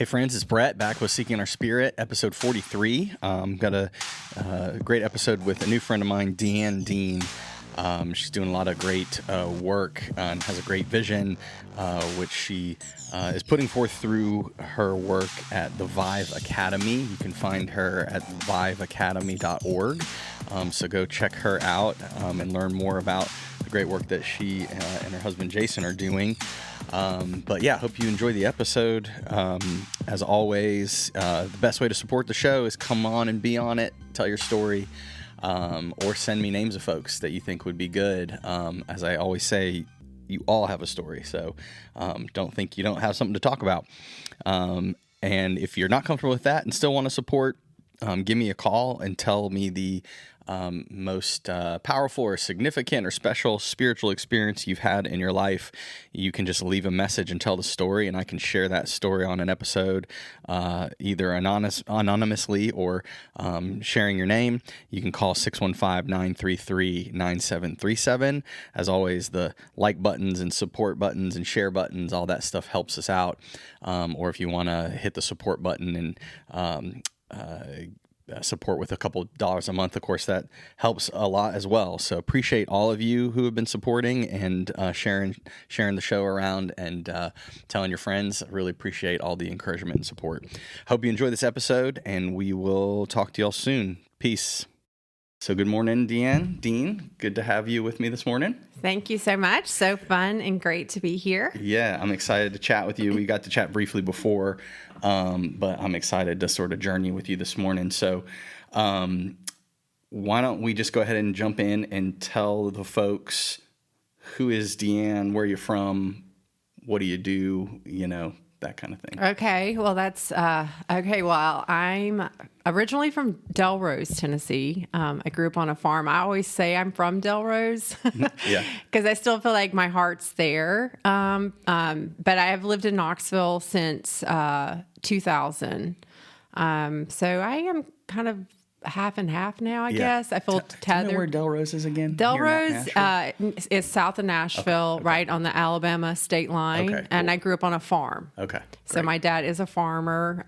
Hey friends, it's Brett back with Seeking Our Spirit, episode 43. Got a great episode with a new friend of mine, DeeAnn Dean. She's doing a lot of great work and has a great vision, which she is putting forth through her work at the Vive Academy. You can find her at viveacademy.org. So go check her out and learn more about the great work that she and her husband Jason are doing. But yeah, hope you enjoy the episode. As always, the best way to support the show is come on and be on it, tell your story, or send me names of folks that you think would be good. As I always say, you all have a story, so don't think you don't have something to talk about. And if you're not comfortable with that and still want to support, give me a call and tell me the most powerful or significant or special spiritual experience you've had in your life. You can just leave a message and tell the story, and I can share that story on an episode, either anonymously or sharing your name. You can call 615-933-9737. As always, the like buttons and support buttons and share buttons, all that stuff helps us out. Or if you want to hit the support button and support with a couple dollars a month, of course, that helps a lot as well. So appreciate all of you who have been supporting and sharing the show around and telling your friends. I really appreciate all the encouragement and support. Hope you enjoy this episode, and we will talk to y'all soon. Peace. So good morning, DeeAnn Dean. Good to have you with me this morning. Thank you so much. So fun and great to be here. Yeah, I'm excited to chat with you. We got to chat briefly before, but I'm excited to sort of journey with you this morning. So why don't we just go ahead and jump in and tell the folks, who is DeeAnn, where you're from, what do you do, that kind of thing. Okay. Well, that's okay. Well, I'm originally from Delrose, Tennessee. I grew up on a farm. I always say I'm from Delrose because I still feel like my heart's there. But I have lived in Knoxville since 2000. So I am kind of half and half now, I guess. I feel tethered. Do you know where Delrose is again? Delrose is south of Nashville, okay. Right on the Alabama state line. Okay, cool. And I grew up on a farm. Okay. Great. So my dad is a farmer.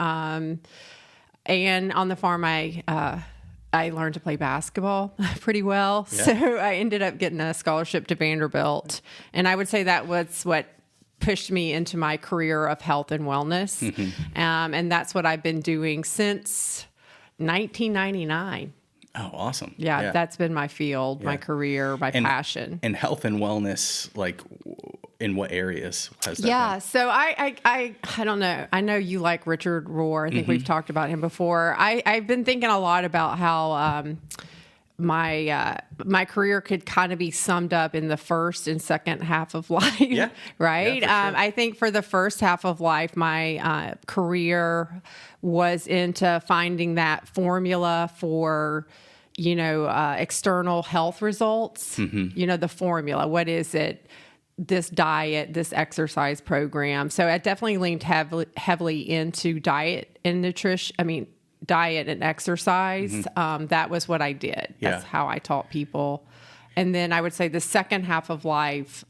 And on the farm, I learned to play basketball pretty well. Yeah. So I ended up getting a scholarship to Vanderbilt. And I would say that was what pushed me into my career of health and wellness. Mm-hmm. And that's what I've been doing since 1999. Oh, awesome. Yeah, that's been my field, my career, my passion. And health and wellness, like in what areas has that been? So I don't know. I know you like Richard Rohr. I think we've talked about him before. I've been thinking a lot about how my career could kind of be summed up in the first and second half of life, right? Yeah, sure. I think for the first half of life, my career was into finding that formula for, external health results. Mm-hmm. The formula. What is it? This diet, this exercise program. So I definitely leaned heavily into diet and nutrition. Diet and exercise. Mm-hmm. That was what I did. That's how I taught people. And then I would say the second half of life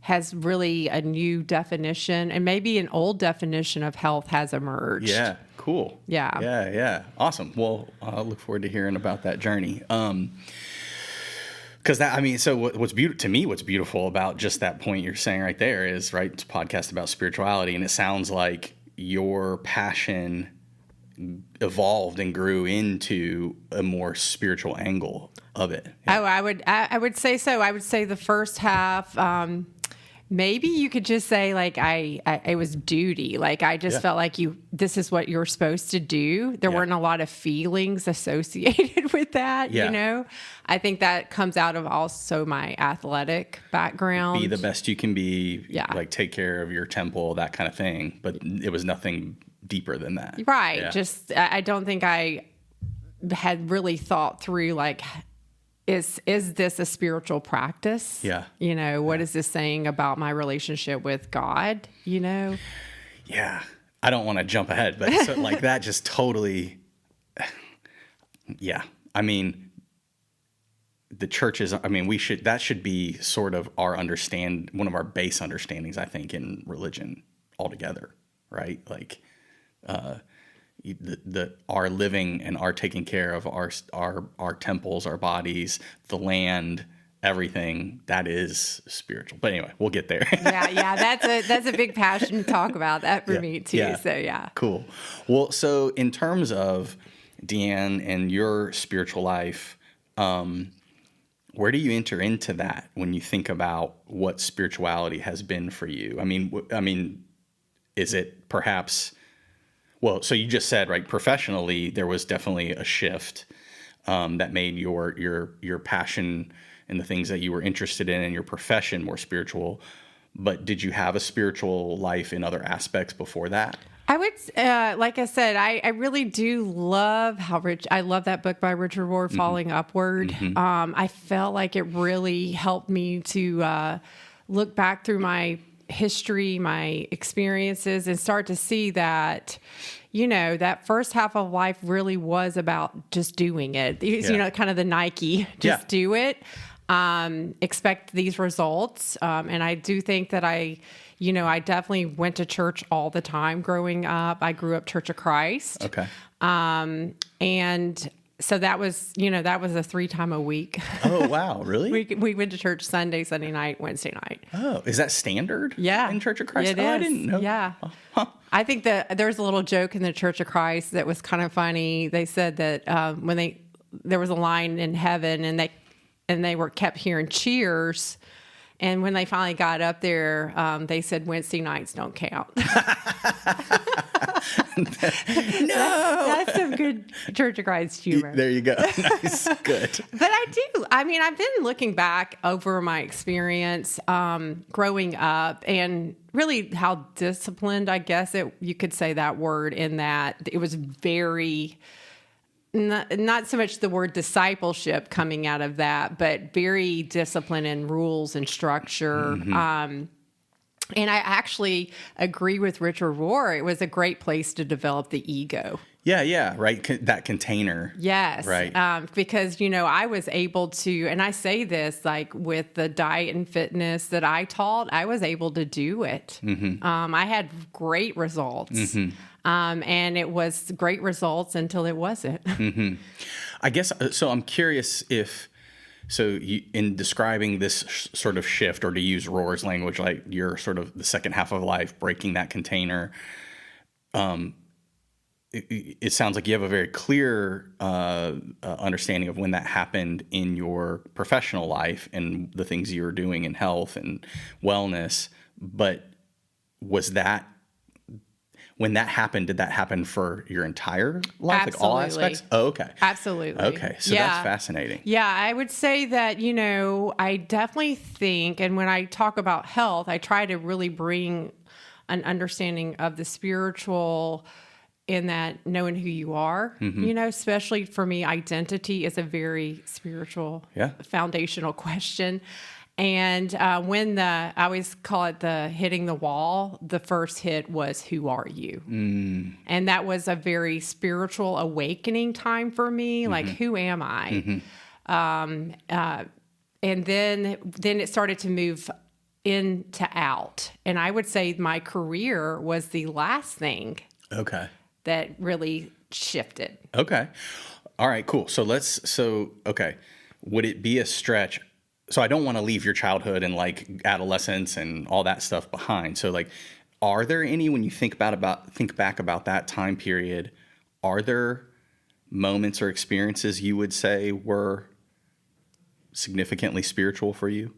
has really a new definition, and maybe an old definition of health has emerged. Yeah, cool. Yeah. Awesome. Well, I look forward to hearing about that journey. Because what's beautiful about just that point you're saying right there is, right, it's a podcast about spirituality, and it sounds like your passion evolved and grew into a more spiritual angle of it. Yeah. Oh, I would say so. I would say the first half, maybe you could just say like it was duty. Like I just felt like this is what you're supposed to do. There weren't a lot of feelings associated with that. I think that comes out of also my athletic background. Be the best you can be. Like take care of your temple, that kind of thing. But it was nothing deeper than that. Right. Yeah. Just, I don't think I had really thought through, like, is this a spiritual practice? Yeah. What is this saying about my relationship with God, Yeah. I don't want to jump ahead, but so, like that just totally, the churches, that should be sort of one of our base understandings, I think, in religion altogether, right? Like our living and our taking care of our temples, our bodies, the land, everything, that is spiritual. But anyway, we'll get there. Yeah, that's a big passion to talk about that for me too. Yeah. So yeah. Cool. Well, so in terms of DeeAnn and your spiritual life, where do you enter into that when you think about what spirituality has been for you? I mean, is it perhaps, well, so you just said, right, professionally, there was definitely a shift that made your passion and the things that you were interested in your profession more spiritual. But did you have a spiritual life in other aspects before that? I would, like I said, I really do love I love that book by Richard Rohr, Falling Upward. I felt like it really helped me to look back through my history, my experiences, and start to see that, that first half of life really was about just doing it. Kind of the Nike, just do it. Expect these results. And I do think that I definitely went to church all the time growing up. I grew up Church of Christ. Okay. And so that was a 3 time a week. Oh, wow. Really? We went to church Sunday night, Wednesday night. Oh, is that standard? Yeah. In Church of Christ? It is. I didn't know. Yeah. Huh. I think that there's a little joke in the Church of Christ that was kind of funny. They said that when there was a line in heaven and they were kept hearing cheers. And when they finally got up there, they said Wednesday nights don't count. No, that's some good Church of Christ humor. There you go. Nice, good. But I do. I mean, I've been looking back over my experience growing up, and really how disciplined, I guess you could say that word, in that it was very. Not so much the word discipleship coming out of that, but very disciplined in rules and structure. And I actually agree with Richard Rohr. It was a great place to develop the ego. Yeah, right. That container. Yes. Right. Because, I was able to, and I say this, like with the diet and fitness that I taught, I was able to do it. I had great results. And it was great results until it wasn't. I guess, so I'm curious in describing this sort of shift, or to use Rohr's language, like your sort of the second half of life, breaking that container, it sounds like you have a very clear understanding of when that happened in your professional life and the things you were doing in health and wellness. But when that happened, did that happen for your entire life? Absolutely. Like all aspects? Oh, okay. Absolutely. Okay. So that's fascinating. Yeah, I would say that, I definitely think, and when I talk about health, I try to really bring an understanding of the spiritual in that knowing who you are, especially for me, identity is a very spiritual, foundational question. And I always call it the hitting the wall, the first hit was, who are you? And that was a very spiritual awakening time for me. Like, who am I? And then it started to move in to out. And I would say my career was the last thing that really shifted. Okay. All right, cool. Would it be a stretch? So I don't want to leave your childhood and like adolescence and all that stuff behind. So like, are there any, when you think back about that time period, are there moments or experiences you would say were significantly spiritual for you?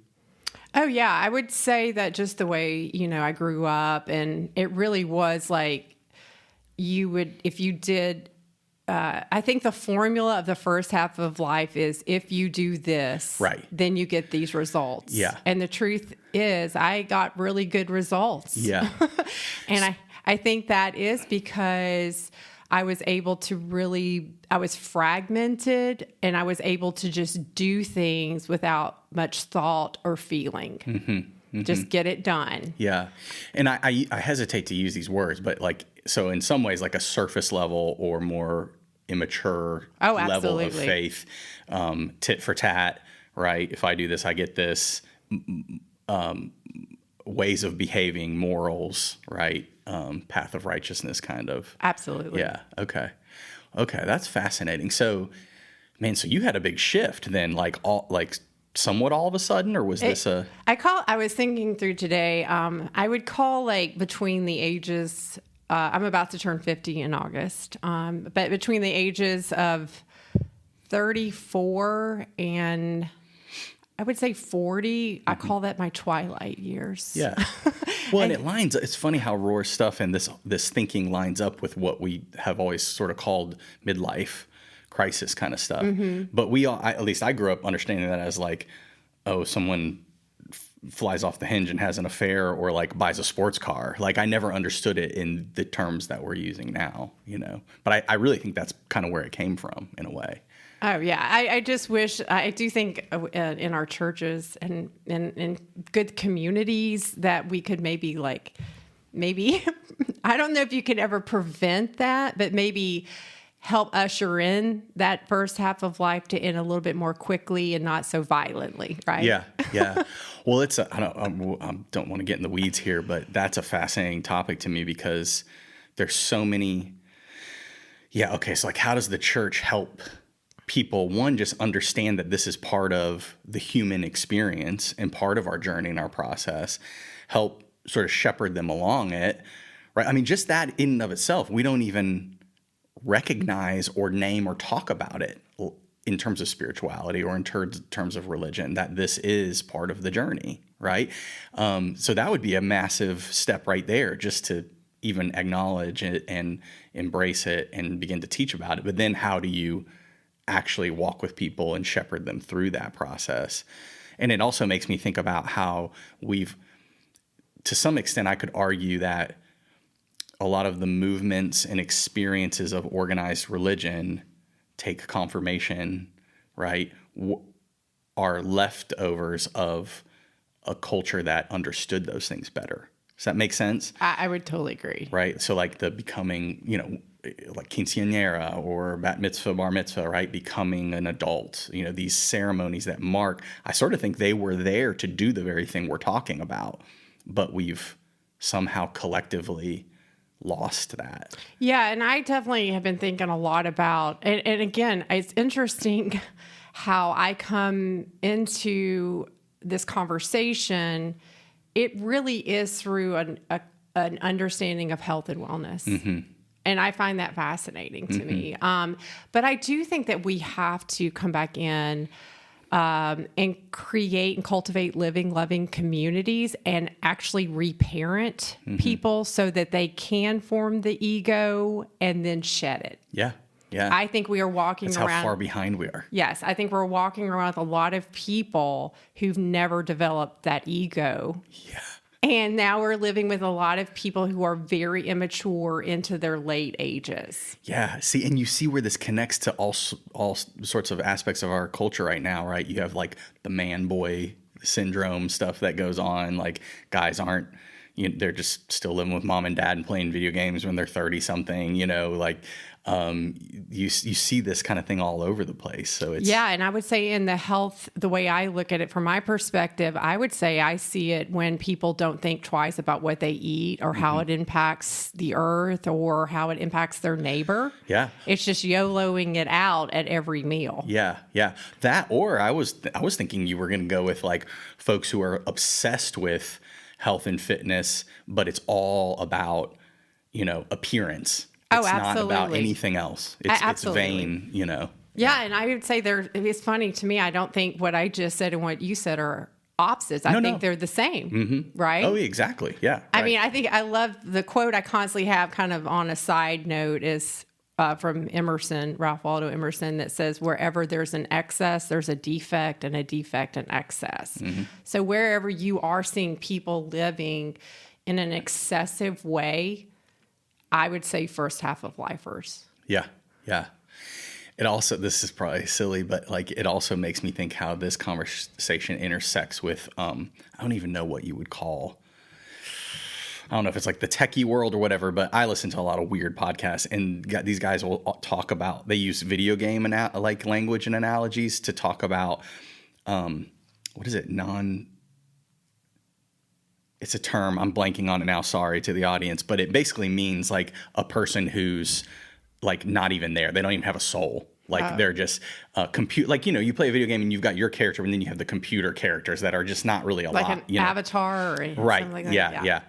Oh yeah, I would say that just the way, I grew up, and it really was like if you did, I think the formula of the first half of life is, if you do this, right, then you get these results. Yeah. And the truth is, I got really good results. Yeah. And I think that is because I was able to I was fragmented, and I was able to just do things without much thought or feeling. Just get it done. Yeah. And I hesitate to use these words, but so in some ways, like a surface level or more immature level of faith, tit for tat, right? If I do this, I get this. ways of behaving, morals, right? Path of righteousness kind of. Absolutely. Yeah. Okay. That's fascinating. So, man, so you had a big shift then, somewhat all of a sudden, or was this a... I was thinking through today, I would call like between the ages, I'm about to turn 50 in August, but between the ages of 34 and I would say 40, I call that my twilight years. Yeah. Well, and it's funny how Roar's stuff and this thinking lines up with what we have always sort of called midlife crisis kind of stuff. But at least I grew up understanding that as like, oh, someone flies off the hinge and has an affair or like buys a sports car. Like I never understood it in the terms that we're using now, but I really think that's kind of where it came from in a way. Oh, yeah. I just wish, I do think in our churches and in good communities that we could maybe, I don't know if you could ever prevent that, but maybe help usher in that first half of life to end a little bit more quickly and not so violently, right? Yeah, yeah. Well, I don't want to get in the weeds here, but that's a fascinating topic to me because there's so many. Yeah, okay. So, like, how does the church help people, one, just understand that this is part of the human experience and part of our journey and our process, help sort of shepherd them along it, right? I mean, just that in and of itself, we don't even recognize or name or talk about it in terms of spirituality or in terms of religion, that this is part of the journey, right? So that would be a massive step right there, just to even acknowledge it and embrace it and begin to teach about it. But then how do you actually walk with people and shepherd them through that process? And it also makes me think about how to some extent, I could argue that a lot of the movements and experiences of organized religion, take confirmation, right, are leftovers of a culture that understood those things better. Does that make sense? I would totally agree. Right. So like the becoming, like quinceañera or bat mitzvah, bar mitzvah, right? Becoming an adult, these ceremonies that mark, I sort of think they were there to do the very thing we're talking about, but we've somehow collectively lost that. Yeah. And I definitely have been thinking a lot about, and again, it's interesting how I come into this conversation. It really is through an understanding of health and wellness. Mm-hmm. And I find that fascinating to me. But I do think that we have to come back in and create and cultivate living, loving communities and actually reparent people so that they can form the ego and then shed it. Yeah. Yeah. I think we are walking That's around. how far behind we are. Yes. I think we're walking around with a lot of people who've never developed that ego. Yeah. And now we're living with a lot of people who are very immature into their late ages. Yeah. See, and you see where this connects to all sorts of aspects of our culture right now, right? You have like the man boy syndrome stuff that goes on. Like guys aren't, they're just still living with mom and dad and playing video games when they're 30 something, you see this kind of thing all over the place. So it's, yeah. And I would say in the health, the way I look at it from my perspective, I would say I see it when people don't think twice about what they eat or how it impacts the earth or how it impacts their neighbor. Yeah. It's just YOLOing it out at every meal. Yeah. Yeah. That, or I was thinking you were going to go with like folks who are obsessed with health and fitness, but it's all about, appearance. It's not about anything else. It's vain, Yeah, and I would say it's funny to me. I don't think what I just said and what you said are opposites. I think they're the same, right? Oh, exactly. Yeah. I mean, I love the quote I constantly have kind of on a side note is from Emerson, Ralph Waldo Emerson, that says, wherever there's an excess, there's a defect, and a defect an excess. Mm-hmm. So wherever you are seeing people living in an excessive way, I would say first half of lifers. Yeah. Yeah. It also, this is probably silly, but like, it also makes me think how this conversation intersects with, I don't even know what you would call, I don't know if it's like the techie world or whatever, but I listen to a lot of weird podcasts, and these guys will talk about, they use video game like language and analogies to talk about, what is it? it's a term, I'm blanking on it now, sorry to the audience, but it basically means like a person who's like not even there. They don't even have a soul. Like they're just compute. Like, you know, you play a video game and you've got your character, and then you have the computer characters that are just not really alive. Like an avatar or something like that. Yeah.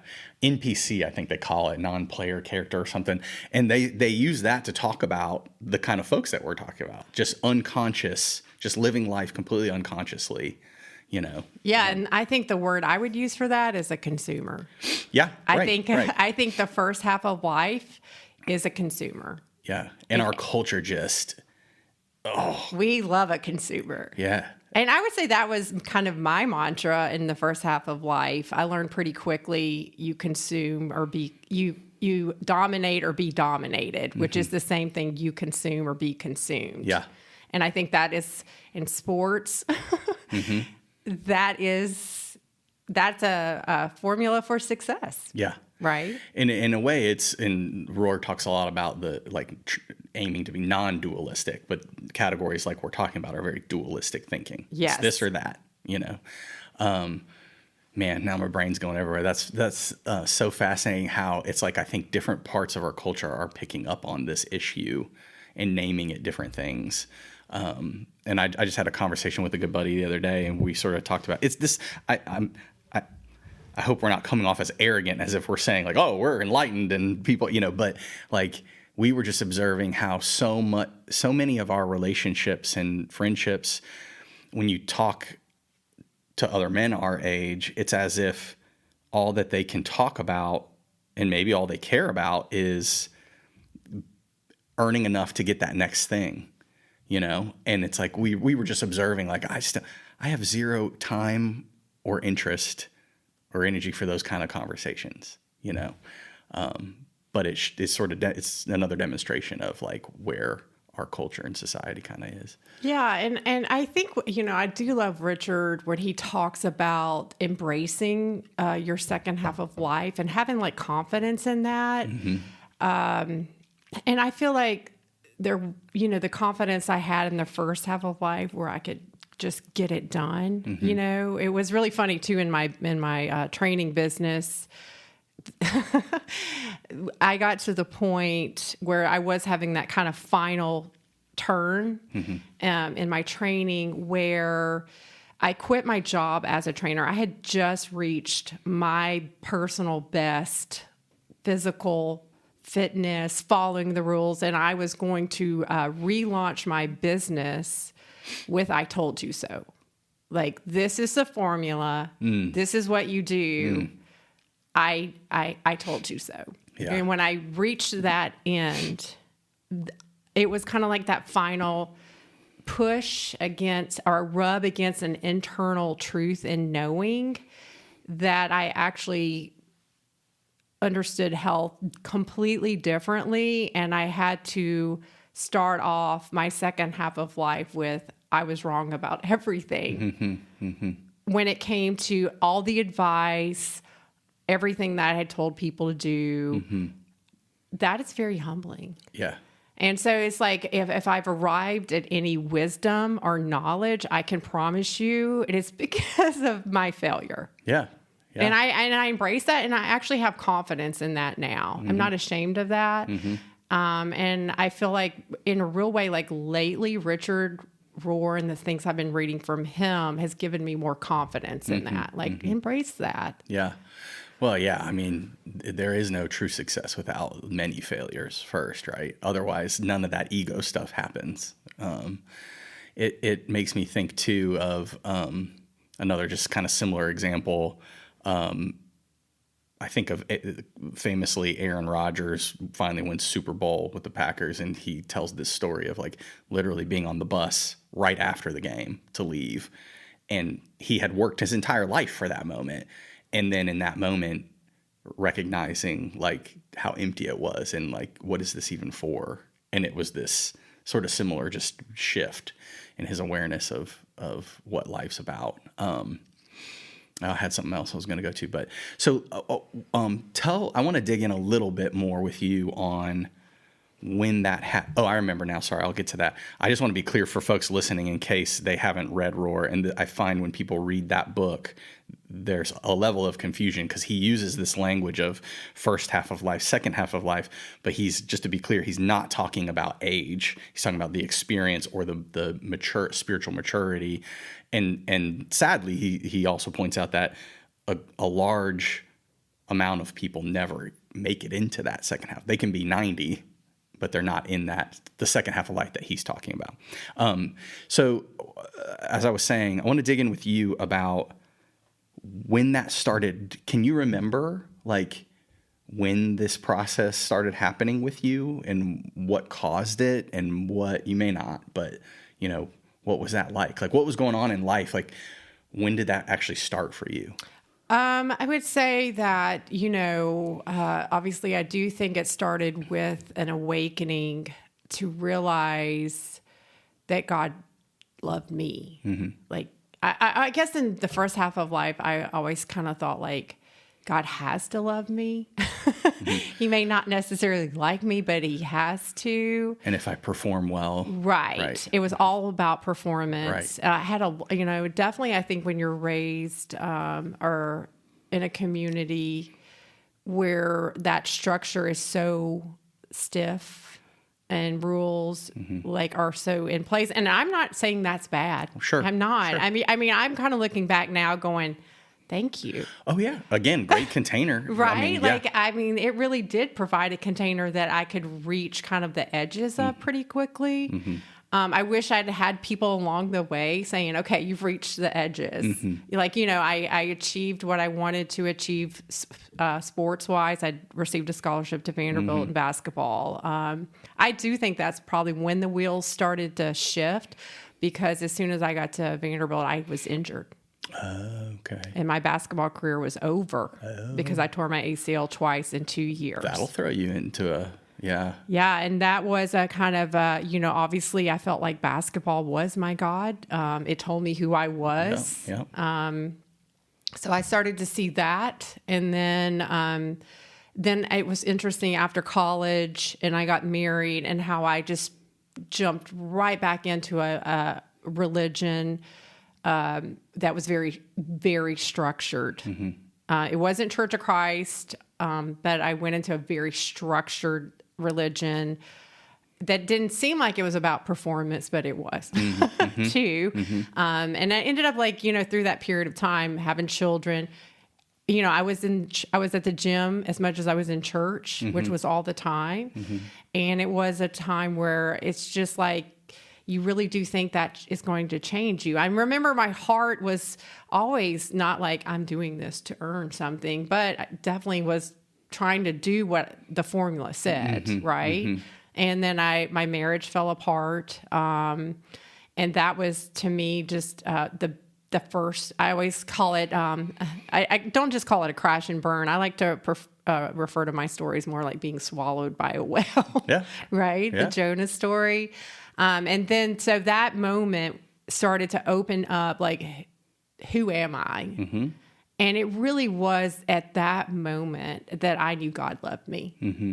NPC, I think they call it, non-player character or something. And they use that to talk about the kind of folks that we're talking about. Just unconscious, just living life completely unconsciously, you know. Yeah, and I think the word I would use for that is a consumer. Yeah, I think the first half of life is a consumer. Yeah, and our culture just... We love a consumer. Yeah. And I would say that was kind of my mantra in the first half of life. I learned pretty quickly you consume or you dominate or be dominated, which is the same thing, you consume or be consumed. Yeah. And I think that is in sports. That's a formula for success. Yeah. Right. In a way, Rohr talks a lot about the aiming to be non-dualistic, but categories like we're talking about are very dualistic thinking. Yes. It's this or that, you know. Man, now my brain's going everywhere. That's so fascinating how it's like I think different parts of our culture are picking up on this issue and naming it different things. And I just had a conversation with a good buddy the other day, and we sort of talked about it's this. I hope we're not coming off as arrogant, as if we're saying like, oh, we're enlightened and people, you know, but like we were just observing how so many of our relationships and friendships, when you talk to other men our age, it's as if all that they can talk about and maybe all they care about is earning enough to get that next thing, you know? And it's like we were just observing like I have zero time or interest or energy for those kind of conversations, you know. But it's sort of it's another demonstration of like where our culture and society kind of is. Yeah, and I think, you know, I do love Richard when he talks about embracing your second half of life and having like confidence in that. And I feel like the confidence I had in the first half of life where I could just get it done. You know, it was really funny too in my training business. I got to the point where I was having that kind of final turn in my training where I quit my job as a trainer. I had just reached my personal best physical fitness, following the rules, and I was going to relaunch my business with I told you so. Like, this is the formula. This is what you do. I told you so. Yeah. And when I reached that end, it was kind of like that final push against or rub against an internal truth and knowing that I actually understood health completely differently. And I had to start off my second half of life with, I was wrong about everything. When it came to all the advice, everything that I had told people to do, that is very humbling. Yeah. And so it's like, if I've arrived at any wisdom or knowledge, I can promise you it is because of my failure. Yeah. Yeah. And I embrace that, and I actually have confidence in that now. I'm not ashamed of that. And I feel like in a real way, like lately, Richard Rohr and the things I've been reading from him has given me more confidence in that. Like, embrace that. Yeah. Well, yeah. I mean, there is no true success without many failures first, right? Otherwise, none of that ego stuff happens. It makes me think too of another just kind of similar example. I think of famously Aaron Rodgers finally wins Super Bowl with the Packers, and he tells this story of like literally being on the bus right after the game to leave, and he had worked his entire life for that moment, and then in that moment recognizing like how empty it was and like what is this even for, and it was this sort of similar just shift in his awareness of what life's about. I had something else I was going to go to, but so I want to dig in a little bit more with you on when that oh, I remember now. Sorry, I'll get to that. I just want to be clear for folks listening in case they haven't read Roar. And I find when people read that book, there's a level of confusion because he uses this language of first half of life, second half of life. But just to be clear, he's not talking about age. He's talking about the experience or the mature spiritual maturity. And sadly, he also points out that a large amount of people never make it into that second half. They can be 90, but they're not in the second half of life that he's talking about. So as I was saying, I want to dig in with you about when that started. Can you remember like when this process started happening with you and what caused it and what you may not, but what was that like? Like what was going on in life? Like when did that actually start for you? I would say that, obviously I do think it started with an awakening to realize that God loved me. Mm-hmm. Like, I guess in the first half of life, I always kind of thought like, God has to love me. Mm-hmm. He may not necessarily like me, but he has to. And if I perform well. Right. It was all about performance. Right. I had definitely I think when you're raised or in a community where that structure is so stiff and rules like are so in place. And I'm not saying that's bad. Sure. I'm not. Sure. I mean, I'm kind of looking back now going, thank you. Oh, yeah. Again, great container. Right? It really did provide a container that I could reach kind of the edges of pretty quickly. Mm-hmm. I wish I'd had people along the way saying, okay, you've reached the edges. Mm-hmm. Like, I achieved what I wanted to achieve sports-wise. I received a scholarship to Vanderbilt in basketball. I do think that's probably when the wheels started to shift because as soon as I got to Vanderbilt, I was injured. Okay. And my basketball career was over because I tore my ACL twice in 2 years. That'll throw you into yeah. Yeah, and that was a kind of, obviously I felt like basketball was my God. It told me who I was. Yeah. So I started to see that. And then it was interesting after college and I got married and how I just jumped right back into a religion that was very, very structured. Mm-hmm. It wasn't Church of Christ, but I went into a very structured religion that didn't seem like it was about performance, but it was mm-hmm. too. Mm-hmm. And I ended up through that period of time having children. I was at the gym as much as I was in church, mm-hmm. which was all the time. Mm-hmm. And it was a time where it's just like, you really do think that is going to change you. I remember my heart was always not like I'm doing this to earn something, but I definitely was trying to do what the formula said, mm-hmm, right? Mm-hmm. And then my marriage fell apart. And that was to me just the first, I always call it, I don't just call it a crash and burn. I like to refer to my stories more like being swallowed by a whale, yeah. right? Yeah. The Jonah story. And then, so that moment started to open up, like, who am I? Mm-hmm. And it really was at that moment that I knew God loved me. Mm-hmm.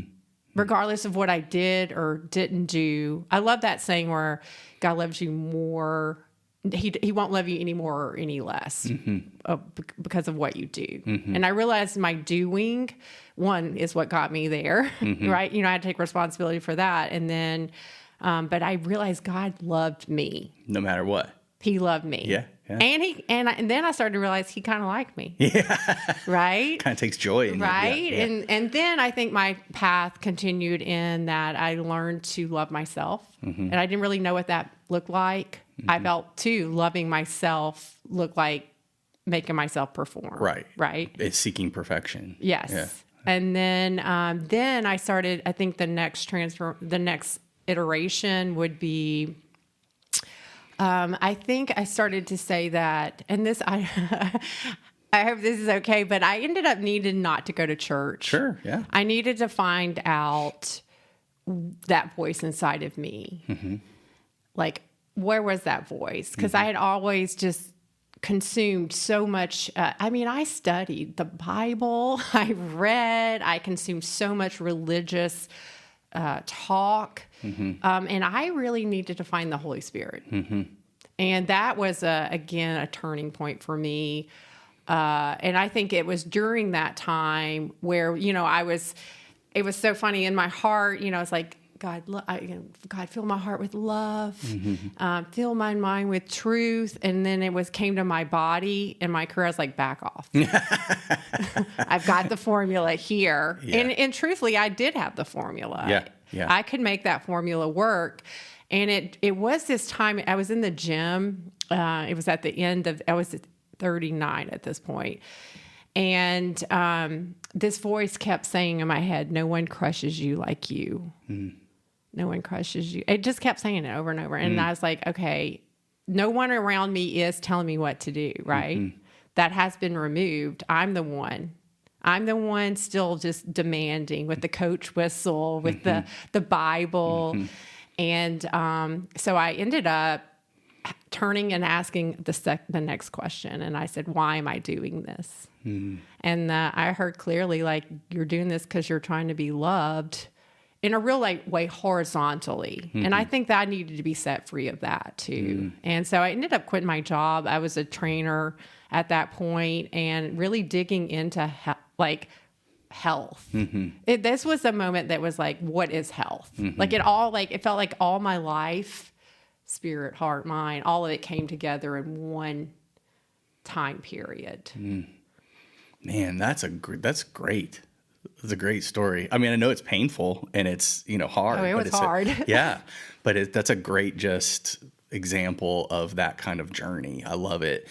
Regardless of what I did or didn't do. I love that saying where God loves you more. He won't love you any more or any less mm-hmm. Because of what you do. Mm-hmm. And I realized my doing, one, is what got me there, mm-hmm. right? I had to take responsibility for that. And then... but I realized God loved me. No matter what. He loved me. Yeah. And then I started to realize he kind of liked me. Yeah. Right? Kind of takes joy in right? it. Yeah. And then I think my path continued in that I learned to love myself. Mm-hmm. And I didn't really know what that looked like. Mm-hmm. I felt too loving myself looked like making myself perform. Right. Right. It's seeking perfection. Yes. Yeah. And then I started, I think the next iteration would be, I think I started to say that, and this, I hope this is okay, but I ended up needing not to go to church. Sure, yeah. I needed to find out that voice inside of me. Mm-hmm. Like, where was that voice? Because mm-hmm. I had always just consumed so much. I studied the Bible. I read. I consumed so much religious talk. And I really needed to find the Holy Spirit. And that was, again, a turning point for me. And I think it was during that time where, it was so funny in my heart, it's like, God, fill my heart with love, fill my mind with truth. And then came to my body and my career. I was like, back off. I've got the formula here. Yeah. And truthfully, I did have the formula. Yeah. I could make that formula work. And it was this time I was in the gym. It was at the end of, I was 39 at this point. And this voice kept saying in my head, no one crushes you like you. No one crushes you. It just kept saying it over and over. And I was like, okay, no one around me is telling me what to do, right? That has been removed. I'm the one. I'm the one still just demanding with the coach whistle, with the Bible. And so I ended up turning and asking the next question. And I said, why am I doing this? And I heard clearly, like, you're doing this because you're trying to be loved in a real way horizontally. And I think that I needed to be set free of that too. And so I ended up quitting my job. I was a trainer at that point and really digging into health. This was a moment that was like, what is health? It felt like all my life, spirit, heart, mind, all of it came together in one time period. Man, that's great. It's a great story. I mean, I know it's painful and it's, hard. Oh, it was hard. Yeah. But that's a great just example of that kind of journey. I love it.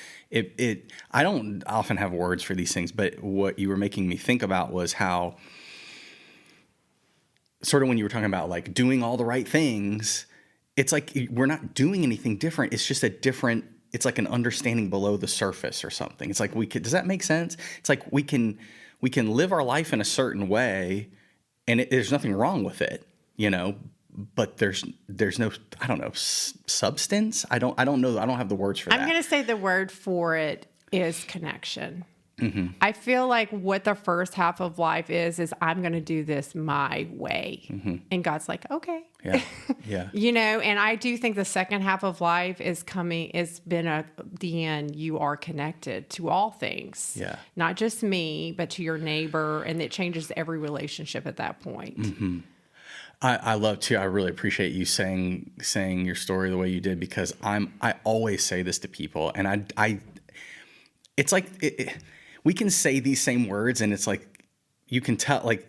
I don't often have words for these things, but what you were making me think about was how sort of when you were talking about like doing all the right things, it's like we're not doing anything different. It's just it's like an understanding below the surface or something. It's like does that make sense? It's like we can live our life in a certain way and there's nothing wrong with it, but there's no, I don't know, substance. I don't know. I don't have the words for that. I'm going to say the word for it is connection. I feel like what the first half of life is I'm going to do this my way. And God's like, okay. Yeah. And I do think the second half of life is been DeeAnn, you are connected to all things. Yeah. Not just me, but to your neighbor. And it changes every relationship at that point. I love to. I really appreciate you saying your story the way you did, because I always say this to people, and it's like we can say these same words, and it's like you can tell, like,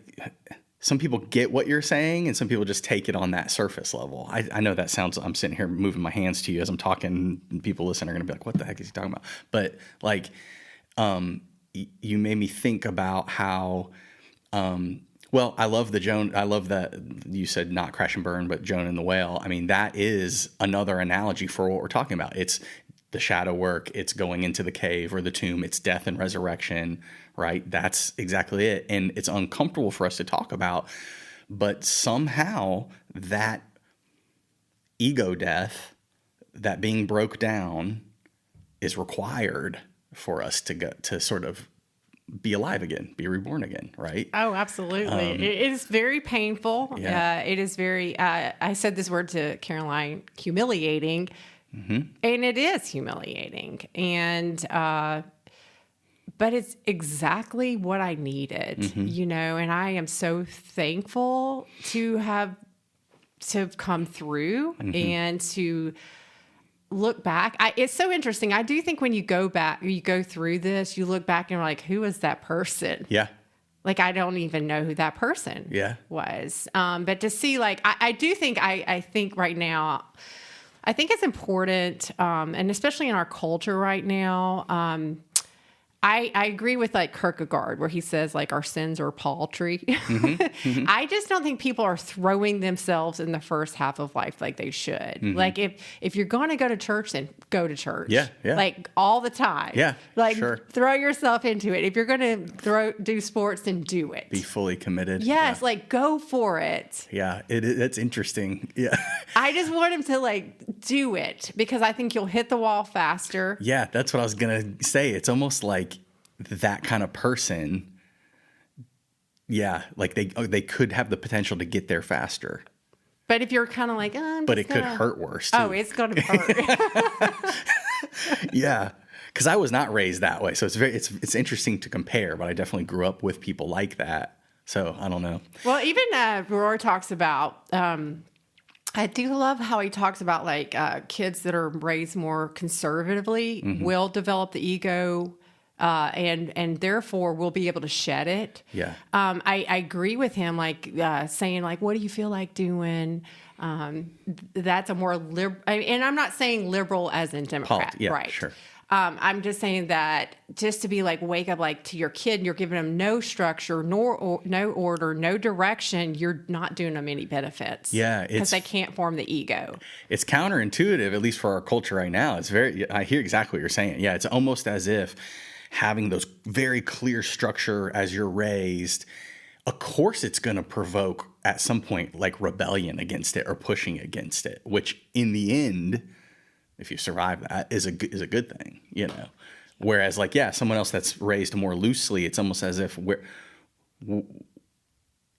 some people get what you're saying, and some people just take it on that surface level. I know that sounds. I'm sitting here moving my hands to you as I'm talking, and people listening are going to be like, "What the heck is he talking about?" But like, you made me think about how. Well, I love I love that you said not crash and burn, but Jonah and the whale. I mean, that is another analogy for what we're talking about. It's the shadow work. It's going into the cave or the tomb. It's death and resurrection, right? That's exactly it. And it's uncomfortable for us to talk about, but somehow that ego death, that being broke down, is required for us to sort of be alive again, be reborn again, right? Oh, absolutely. It is very painful. Yeah. It is very, I said this word to Caroline, humiliating. And it is humiliating. And, but it's exactly what I needed, and I am so thankful to have come through and to look back. It's so interesting. I do think when you go through this, you look back and you're like, who was that person? Yeah. Like, I don't even know who that person was. But to see, like, I do think, I think right now, I think it's important, and especially in our culture right now, I agree with like Kierkegaard, where he says like our sins are paltry. I just don't think people are throwing themselves in the first half of life like they should. Like if you're going to go to church, then go to church. Yeah. Like all the time. Yeah. Like sure. Throw yourself into it. If you're going to do sports, then do it. Be fully committed. Yes. Like go for it. Yeah. It's interesting. Yeah. I just want him to like do it, because I think you'll hit the wall faster. Yeah. That's what I was going to say. It's almost like that kind of person Yeah, like they could have the potential to get there faster. But if you're kind of like, but it could hurt worse too. Oh, it's going to hurt. Yeah, because I was not raised that way, so it's interesting to compare. But I definitely grew up with people like that, so I don't know. Well, even Roar talks about. I do love how he talks about like kids that are raised more conservatively will develop the ego. And therefore we'll be able to shed it. Yeah. I agree with him, like saying like, what do you feel like doing? That's a more liberal, and I'm not saying liberal as in Democrat, yeah, right? Sure. I'm just saying that just to be like, wake up like to your kid, and you're giving them no structure, no order, no direction. You're not doing them any benefits. Yeah. Because they can't form the ego. It's counterintuitive, at least for our culture right now. I hear exactly what you're saying. Yeah. It's almost as if having those very clear structure as you're raised, of course it's going to provoke at some point like rebellion against it or pushing against it, which in the end, if you survive that, is a good thing, you know. Whereas like, someone else that's raised more loosely, it's almost as if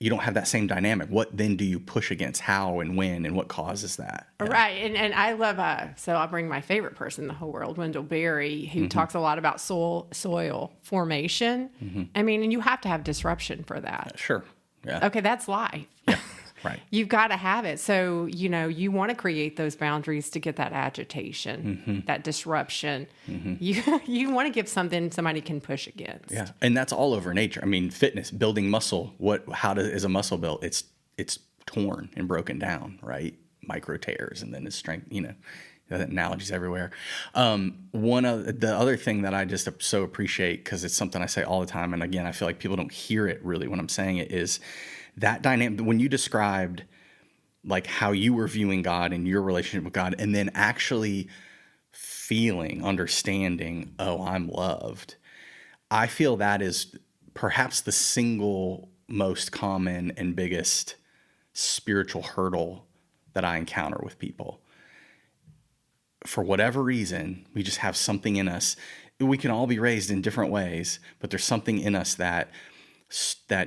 you don't have that same dynamic. What then do you push against? How and when and what causes that? Yeah. Right. And I love, so I'll bring my favorite person in the whole world, Wendell Berry, who talks a lot about soil formation. I mean, and you have to have disruption for that. Sure. Yeah. Okay, that's life. Yeah. Right. You've got to have it. So, you want to create those boundaries to get that agitation, that disruption. You want to give something somebody can push against. Yeah. And that's all over nature. I mean, fitness, building muscle. Is a muscle built? It's torn and broken down, right? Micro tears, and then it's strength, that analogy's everywhere. One of the other thing that I just so appreciate, because it's something I say all the time, and again, I feel like people don't hear it really when I'm saying it, is that dynamic. When you described like how you were viewing God and your relationship with God, and then actually understanding, oh, I'm loved. I feel that is perhaps the single most common and biggest spiritual hurdle that I encounter with people. For whatever reason, we just have something in us. We can all be raised in different ways, but there's something in us that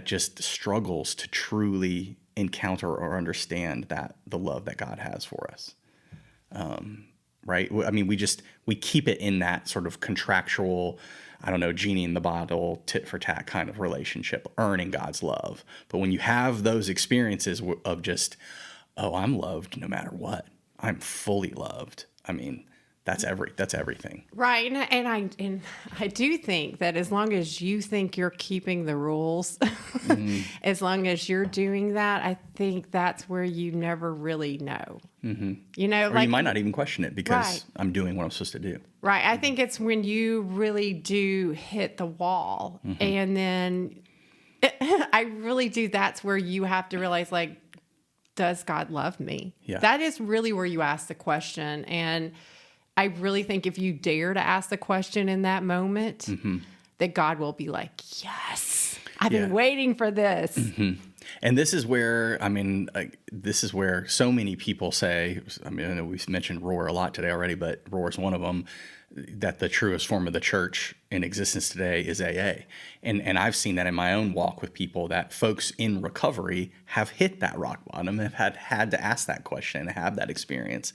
just struggles to truly encounter or understand that the love that God has for us. Right? I mean, we keep it in that sort of contractual, I don't know, genie in the bottle, tit for tat kind of relationship, earning God's love. But when you have those experiences of just, oh, I'm loved no matter what. I'm fully loved. I mean, that's everything. Right. And I do think that as long as you think you're keeping the rules, as long as you're doing that, I think that's where you never really know. Or like you might not even question it because I'm doing what I'm supposed to do. Right. I think it's when you really do hit the wall, and then I really do. That's where you have to realize, like, does God love me? Yeah. That is really where you ask the question. And I really think if you dare to ask the question in that moment, that God will be like, yes, I've been waiting for this. And this is where, so many people say, I know we've mentioned Roar a lot today already, but Roar is one of them, that the truest form of the church in existence today is AA. And I've seen that in my own walk with people, that folks in recovery have hit that rock bottom, have had to ask that question and have that experience.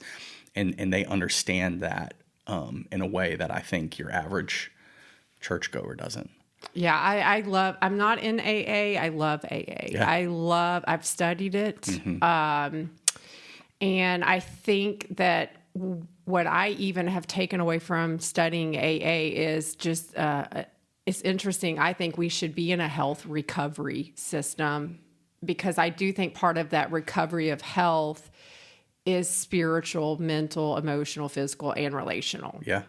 And they understand that in a way that I think your average churchgoer doesn't. Yeah, I'm not in AA. I love AA. Yeah. I've studied it. And I think that what I even have taken away from studying AA is just, it's interesting. I think we should be in a health recovery system, because I do think part of that recovery of health is spiritual, mental, emotional, physical, and relational. Yeah.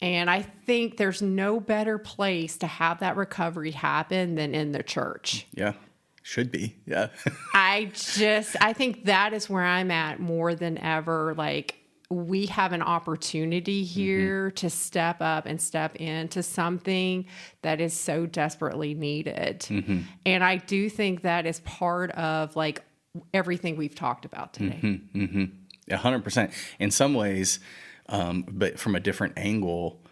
And I think there's no better place to have that recovery happen than in the church. Yeah. Should be. Yeah. I think that is where I'm at more than ever. Like, we have an opportunity here to step up and step into something that is so desperately needed. And I do think that is part of like everything we've talked about today. 100%. In some ways, but from a different angle,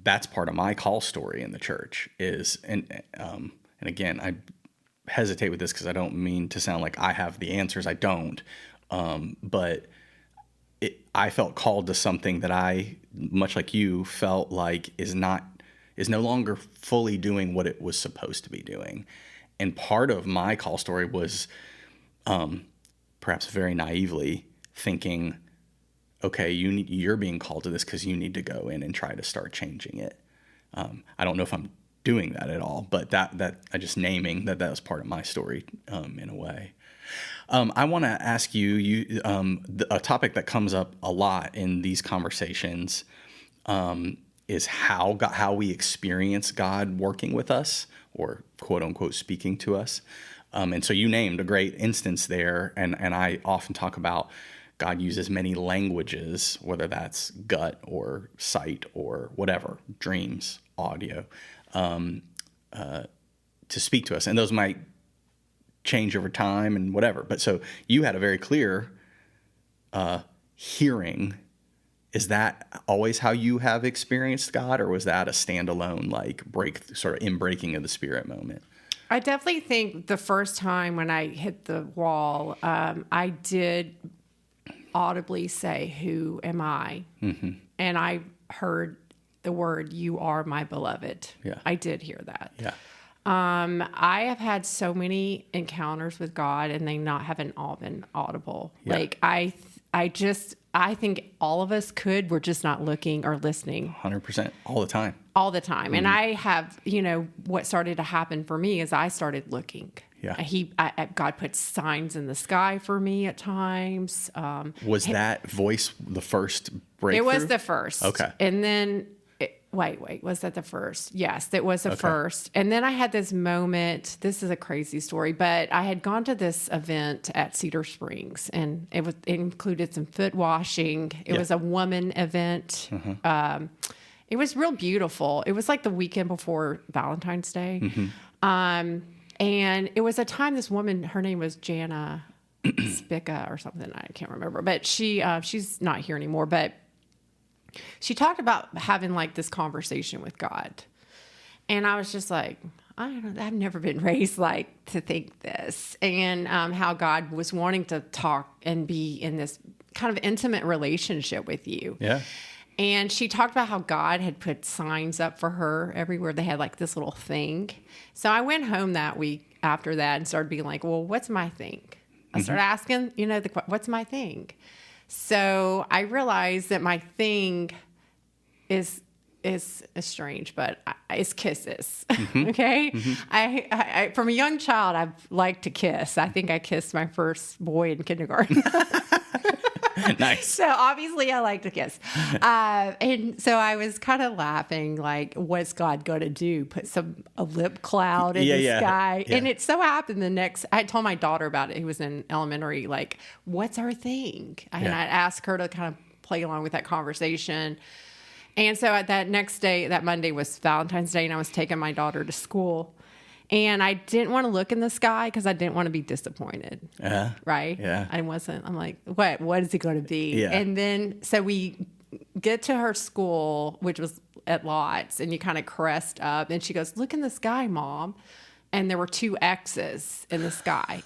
that's part of my call story in the church is, and again, hesitate with this because I don't mean to sound like I have the answers. I don't. But I felt called to something that I, much like you, felt like is no longer fully doing what it was supposed to be doing. And part of my call story was perhaps very naively thinking, okay, you're being called to this because you need to go in and try to start changing it. I don't know if I'm doing that at all, but that I just naming that was part of my story in a way. I want to ask you a topic that comes up a lot in these conversations is how we experience God working with us, or quote unquote speaking to us. And so you named a great instance there, and I often talk about God uses many languages, whether that's gut or sight or whatever, dreams, audio, to speak to us. And those might change over time and whatever. But so you had a very clear hearing. Is that always how you have experienced God, or was that a standalone, like breaking of the Spirit moment? I definitely think the first time when I hit the wall, I did audibly say, "Who am I?" Mm-hmm. And I heard the word, "You are my beloved." Yeah. I did hear that. Yeah. I have had so many encounters with God, and they not haven't all been audible. Yeah. Like I think all of us could. We're just not looking or listening. 100% all the time. All the time. Mm-hmm. And I have, what started to happen for me is I started looking. Yeah. God put signs in the sky for me at times. Was that voice the first breakthrough? It was the first. Okay. And then, wait, was that the first? Yes, it was the first. And then I had this moment. This is a crazy story, but I had gone to this event at Cedar Springs, and it included some foot washing. It was a woman event. Mm-hmm. It was real beautiful. It was like the weekend before Valentine's Day. Mm-hmm. And it was a time this woman, her name was Jana Spica or something. I can't remember, but she's not here anymore, but she talked about having like this conversation with God. And I was just like, I've never been raised like to think this. And how God was wanting to talk and be in this kind of intimate relationship with you. Yeah. And she talked about how God had put signs up for her everywhere. They had like this little thing. So I went home that week after that and started being like, well, what's my thing? I started asking, what's my thing? So I realized that my thing is strange, but it's kisses. Mm-hmm. Okay. Mm-hmm. I from a young child, I've liked to kiss. I think I kissed my first boy in kindergarten. Nice. So obviously I like to kiss. And so I was kind of laughing, like, what's God going to do? Put a lip cloud in the sky? Yeah. And it so happened I told my daughter about it, who was in elementary, like, what's our thing? And I asked her to kind of play along with that conversation. And so that next day, that Monday was Valentine's Day, and I was taking my daughter to school. And I didn't want to look in the sky because I didn't want to be disappointed. Right? Yeah. I'm like, what is it going to be? Yeah. And then, so we get to her school, which was at Lots, and you kind of crest up. And she goes, look in the sky, Mom. And there were 2 X's in the sky.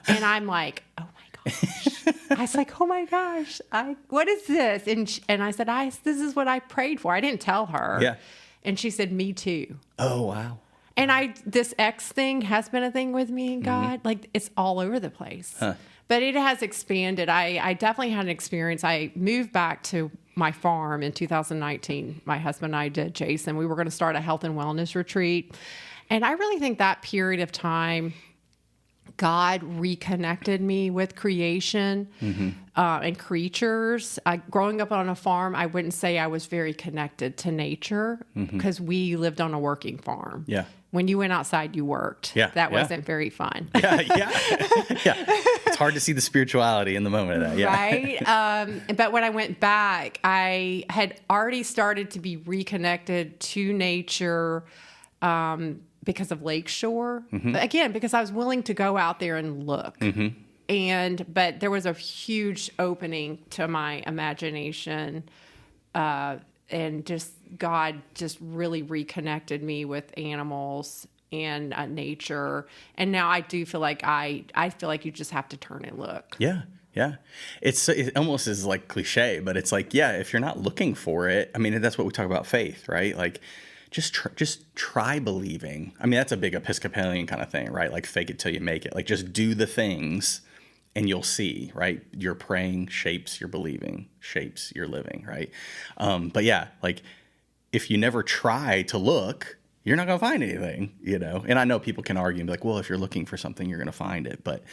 And I'm like, oh my gosh. I was like, oh my gosh, what is this? And I said, this is what I prayed for. I didn't tell her. Yeah. And she said, me too. Oh, wow. And this X thing has been a thing with me and God. Mm-hmm. Like, it's all over the place. Huh. But it has expanded. I definitely had an experience. I moved back to my farm in 2019. My husband and I did, Jason. We were going to start a health and wellness retreat. And I really think that period of time, God reconnected me with creation and creatures. Growing up on a farm, I wouldn't say I was very connected to nature because we lived on a working farm. Yeah. When you went outside, you worked. Yeah. That wasn't very fun. Yeah. It's hard to see the spirituality in the moment of that. Yeah. Right. But when I went back, I had already started to be reconnected to nature, because of Lakeshore. Mm-hmm. Again, because I was willing to go out there and look. Mm-hmm. But there was a huge opening to my imagination, and just God just really reconnected me with animals and nature. And now I do feel like I feel like you just have to turn and look. Yeah. Yeah. It almost is like cliche, but it's like, yeah, if you're not looking for it, I mean, that's what we talk about faith, right? Like just try believing. I mean, that's a big Episcopalian kind of thing, right? Like fake it till you make it. Like just do the things and you'll see, right? Your praying shapes your believing, shapes your living, right? But yeah, like if you never try to look, you're not going to find anything, you know? And I know people can argue and be like, well, if you're looking for something, you're going to find it. But,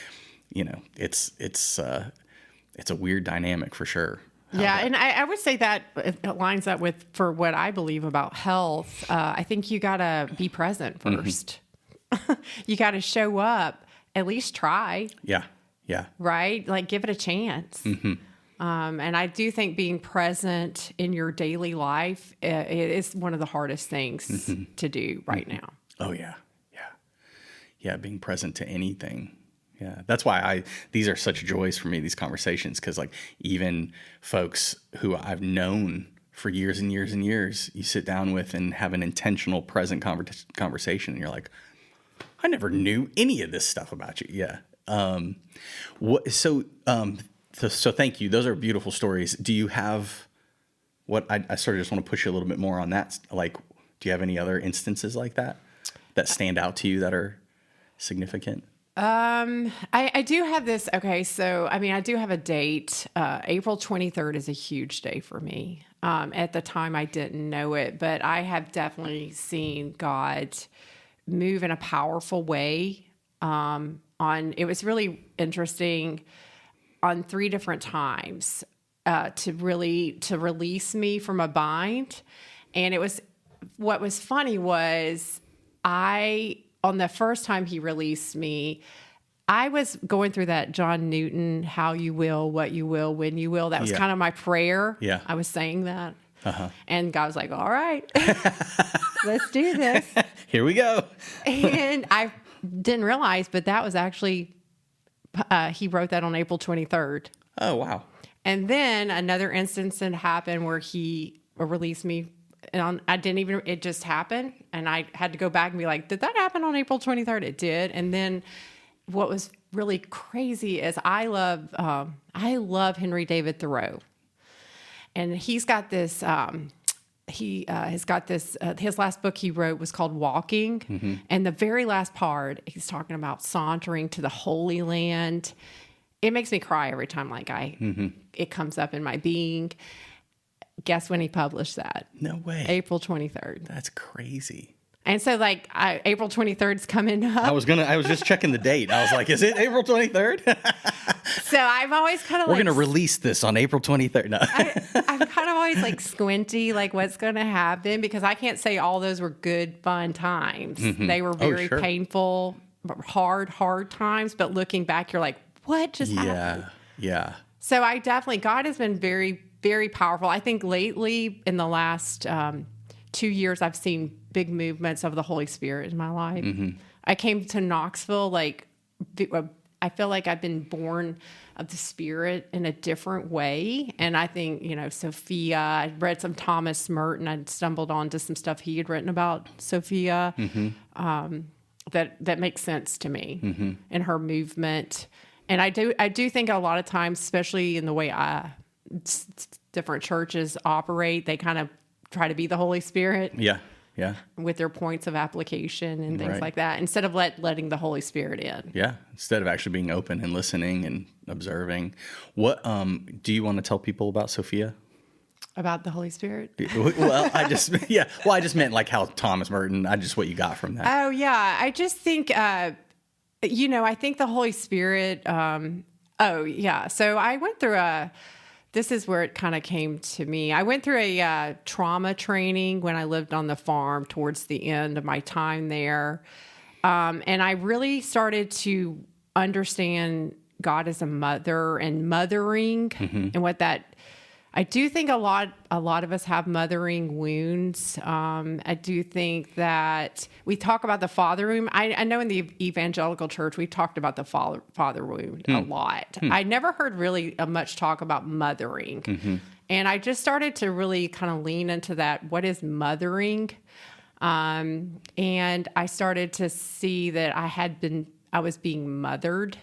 you know, it's a weird dynamic for sure. Yeah, and I would say that it lines up with for what I believe about health. I think you got to be present first. Mm-hmm. You got to show up, at least try. Yeah. Yeah. Right? Like give it a chance. Mm-hmm. And I do think being present in your daily life is one of the hardest things mm-hmm. to do right mm-hmm. now. Oh, yeah. Yeah. Yeah, being present to anything. Yeah, that's why these are such joys for me, these conversations, because like even folks who I've known for years and years and years, you sit down with and have an intentional present conversation and you're like, I never knew any of this stuff about you. Yeah. So thank you. Those are beautiful stories. Do you have I sort of just want to push you a little bit more on that. Like, do you have any other instances like that stand out to you that are significant? I do have this. Okay. So, I mean, I do have a date. April 23rd is a huge day for me. At the time I didn't know it, but I have definitely seen God move in a powerful way. It was really interesting on 3 different times, to release me from a bind. And what was funny was on the first time he released me, I was going through that John Newton, how you will, what you will, when you will. That was kind of my prayer. Yeah. I was saying that. Uh-huh. And God was like, all right, let's do this. Here we go. And I didn't realize, but that was actually, he wrote that on April 23rd. Oh, wow. And then another instance happened where he released me. And it just happened. And I had to go back and be like, did that happen on April 23rd? It did. And then what was really crazy is I love Henry David Thoreau. And he's got this, his last book he wrote was called Walking. Mm-hmm. And the very last part, he's talking about sauntering to the Holy Land. It makes me cry every time it comes up in my being. Guess when he published that? No way. April 23rd. That's crazy. And so April 23rd's coming up. I was just checking the date. I was like, is it April 23rd? So I'm always kind of we're going to release this on April 23rd. No. I'm kind of always squinty, what's going to happen, because I can't say all those were good, fun times. Mm-hmm. They were very painful, hard times. But looking back, you're like, what just happened? Yeah. So God has been very, very powerful. I think lately in the last 2 years, I've seen big movements of the Holy Spirit in my life. Mm-hmm. I came to Knoxville, I feel like I've been born of the Spirit in a different way. And I think, Sophia, I read some Thomas Merton. I stumbled onto some stuff he had written about Sophia mm-hmm. That makes sense to me mm-hmm. and her movement. And I do think a lot of times, especially in the way different churches operate, they kind of try to be the Holy Spirit. Yeah. Yeah. With their points of application and things like that, instead of letting the Holy Spirit in. Yeah. Instead of actually being open and listening and observing. What do you want to tell people about Sophia? About the Holy Spirit? Well, I just meant how Thomas Merton, what you got from that. Oh, yeah. I just think, I think the Holy Spirit, So I went through this is where it kind of came to me. I went through a trauma training when I lived on the farm towards the end of my time there. And I really started to understand God as a mother and mothering mm-hmm. and what that, I do think a lot of us have mothering wounds. I do think that we talk about the father wound. I know in the evangelical church, we talked about the father wound a lot. I never heard really much talk about mothering. Mm-hmm. And I just started to really kind of lean into that. What is mothering? And I started to see that I was being mothered,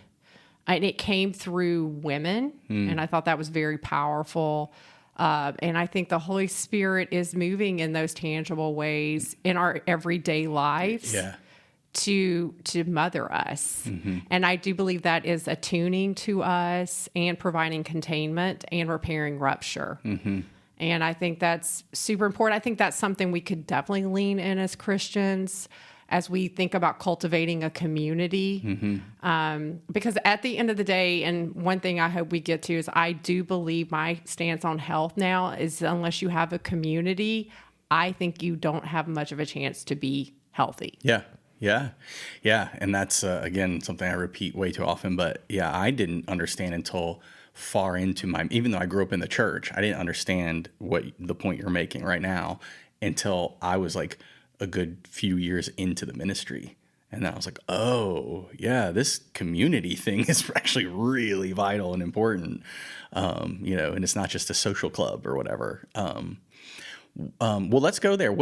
and it came through women. And I thought that was very powerful. And I think the Holy Spirit is moving in those tangible ways in our everyday lives. Yeah. To mother us. And I do believe that is attuning to us and providing containment and repairing rupture. And I think that's super important. I think that's something we could definitely lean in as Christians as we think about cultivating a community. Because at the end of the day, and one thing I hope we get to is I do believe my stance on health now is unless you have a community, I think you don't have much of a chance to be healthy. Yeah. And that's, again, something I repeat way too often. But yeah, I didn't understand until far into even though I grew up in the church, I didn't understand what the point you're making right now until I was like a good few years into the ministry. And then I was like, oh, yeah, this community thing is actually really vital and important, and it's not just a social club or whatever. Well, let's go there.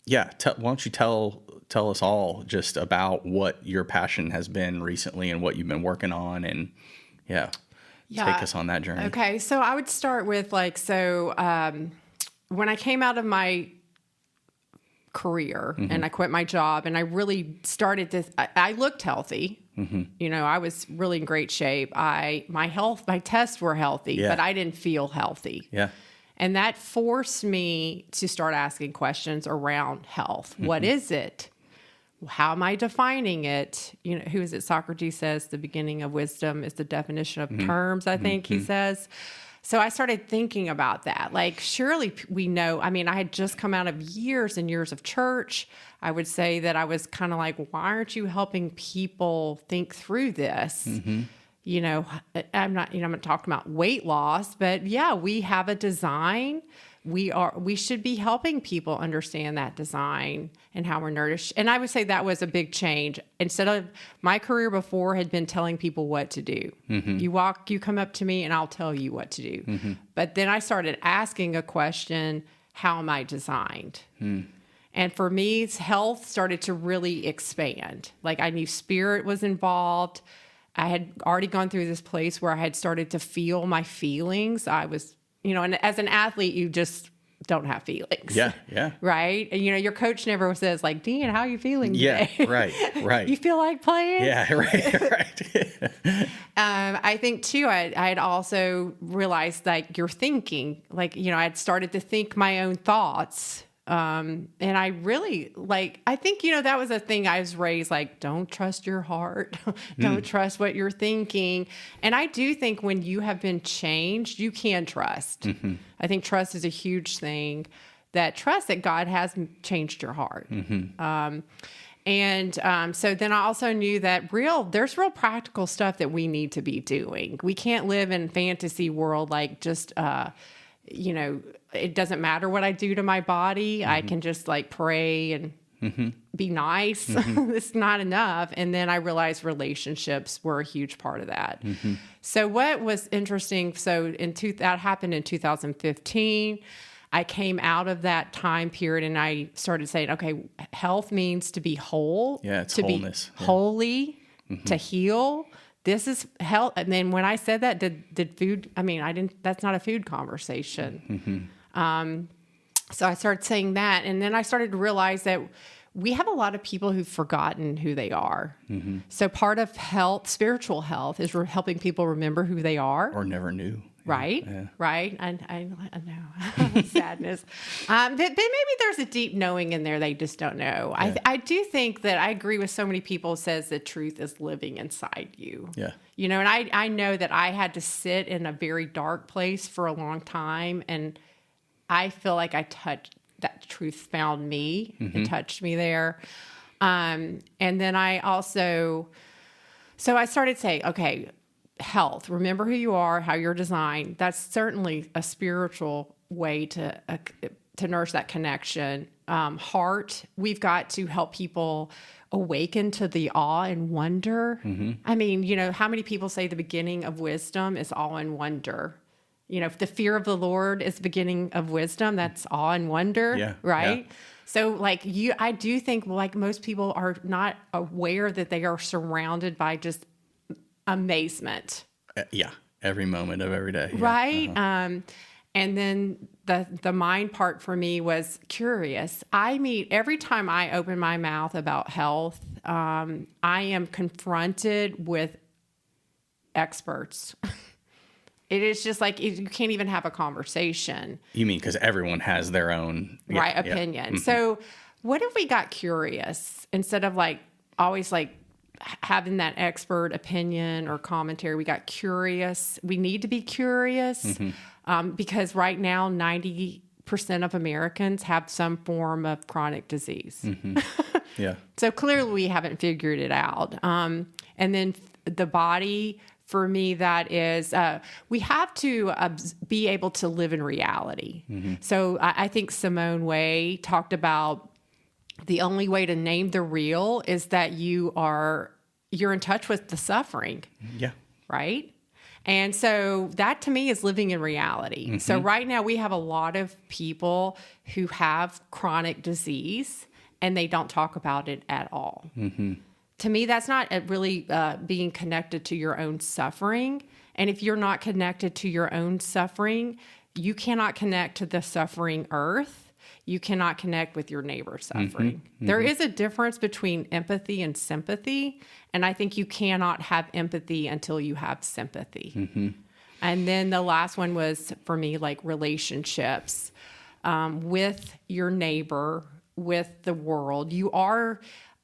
Yeah, why don't you tell us all just about what your passion has been recently and what you've been working on, and take us on that journey. Okay, so I would start with when I came out of my career and I quit my job and I really started to, I looked healthy. I was really in great shape. My tests were healthy, but I didn't feel healthy. Yeah. And that forced me to start asking questions around health. What is it? How am I defining it? Who is it? Socrates says the beginning of wisdom is the definition of terms, I think he says. So I started thinking about that. Like, surely we know, I had just come out of years and years of church. I would say that I was kind of like, why aren't you helping people think through this? I'm not talking about weight loss, but yeah, we have a design. We should be helping people understand that design and how we're nourished. And I would say that was a big change. Instead of my career before had been telling people what to do. You come up to me and I'll tell you what to do. But then I started asking a question, how am I designed? And for me, health started to really expand. Like, I knew spirit was involved. I had already gone through this place where I had started to feel my feelings. I was, and as an athlete, you just don't have feelings. Yeah. Right? And, your coach never says, like, DeeAnn, how are you feeling today? Yeah, right. You feel like playing? Yeah, right. I think, too, I had also realized, like, your thinking. Like, I had started to think my own thoughts. And I really I think, that was a thing I was raised, like, don't trust your heart. Don't trust what you're thinking. And I do think when you have been changed, you can trust. I think trust is a huge thing, trust that God has changed your heart. So then I also knew that there's real practical stuff that we need to be doing. We can't live in fantasy world, like just, it doesn't matter what I do to my body. I can just pray and be nice. It's not enough. And then I realized relationships were a huge part of that. So what was interesting, that happened in 2015. I came out of that time period and I started saying, okay, health means to be whole. Yeah, it's to wholeness. Be holy, to heal. This is health. And then when I said that, did food, that's not a food conversation. So I started saying that. And then I started to realize that we have a lot of people who've forgotten who they are. So part of health, spiritual health, is helping people remember who they are. Or never knew. Right? Yeah. Right? I know. Sadness. But maybe there's a deep knowing in there they just don't know. Yeah. I do think that I agree with so many people who says the truth is living inside you. Yeah. And I know that I had to sit in a very dark place for a long time, and I feel like that truth found me and touched me there. And then I also, I started saying, okay, health, remember who you are, how you're designed. That's certainly a spiritual way to nourish that connection. Heart, we've got to help people awaken to the awe and wonder. How many people say the beginning of wisdom is awe and wonder? the fear of the Lord is the beginning of wisdom. That's awe and wonder, right? Yeah. So I do think most people are not aware that they are surrounded by just amazement. Every moment of every day. Yeah. Right. And then the mind part for me was curious. Every time I open my mouth about health, I am confronted with experts. It is just you can't even have a conversation. You mean because everyone has their own opinion. Yeah. Mm-hmm. So what if we got curious instead of always having that expert opinion or commentary? We got curious. We need to be curious because right now 90% of Americans have some form of chronic disease. Mm-hmm. Yeah. So clearly we haven't figured it out. And then the body, for me, that is, we have to be able to live in reality. Mm-hmm. So I think Simone Weil talked about the only way to name the real is that you're in touch with the suffering. Yeah. Right? And so that to me is living in reality. Mm-hmm. So right now we have a lot of people who have chronic disease and they don't talk about it at all. Mm-hmm. To me, that's not really being connected to your own suffering. And if you're not connected to your own suffering, you cannot connect to the suffering earth. You cannot connect with your neighbor's suffering. Mm-hmm. There is a difference between empathy and sympathy. And I think you cannot have empathy until you have sympathy. Mm-hmm. And then the last one was, for me, relationships with your neighbor, with the world.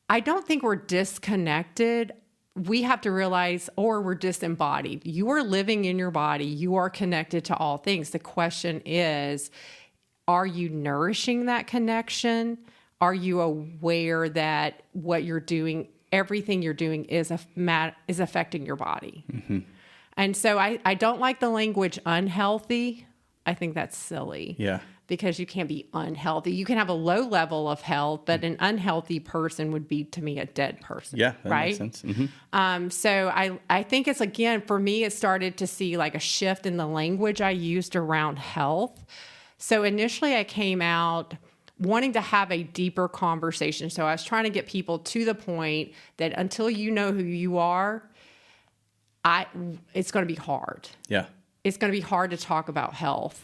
I don't think we're disconnected. We have to realize, or we're disembodied. You are living in your body. You are connected to all things. The question is, are you nourishing that connection? Are you aware that what you're doing, everything you're doing is affecting your body? Mm-hmm. And so I don't like the language unhealthy. I think that's silly. Yeah. Because you can't be unhealthy. You can have a low level of health, but an unhealthy person would be, to me, a dead person. Yeah, that right? makes sense. Mm-hmm. So I think it's, again, for me, it started to see a shift in the language I used around health. So initially I came out wanting to have a deeper conversation. So I was trying to get people to the point that until you know who you are, it's going to be hard. Yeah. It's going to be hard to talk about health.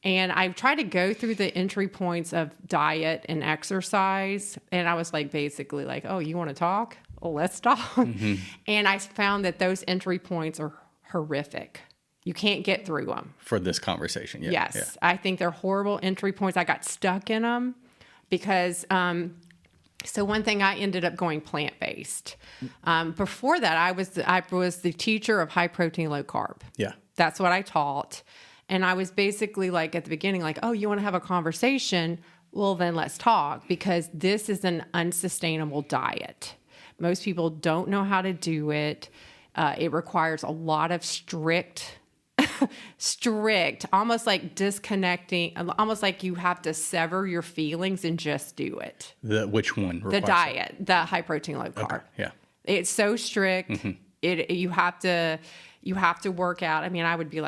And I tried to go through the entry points of diet and exercise. And I was basically oh, you want to talk? Well, let's talk. Mm-hmm. And I found that those entry points are horrific. You can't get through them. For this conversation, yeah. Yes. Yeah. I think they're horrible entry points. I got stuck in them because, so one thing, I ended up going plant-based. Before that, I was the teacher of high protein, low carb. Yeah. That's what I taught. And I was basically at the beginning, oh, you want to have a conversation? Well, then let's talk, because this is an unsustainable diet. Most people don't know how to do it. It requires a lot of strict, almost disconnecting, almost you have to sever your feelings and just do it. Which one? The diet, the high protein, low carb. Okay. Yeah. It's so strict. Mm-hmm. You have to work out. I would be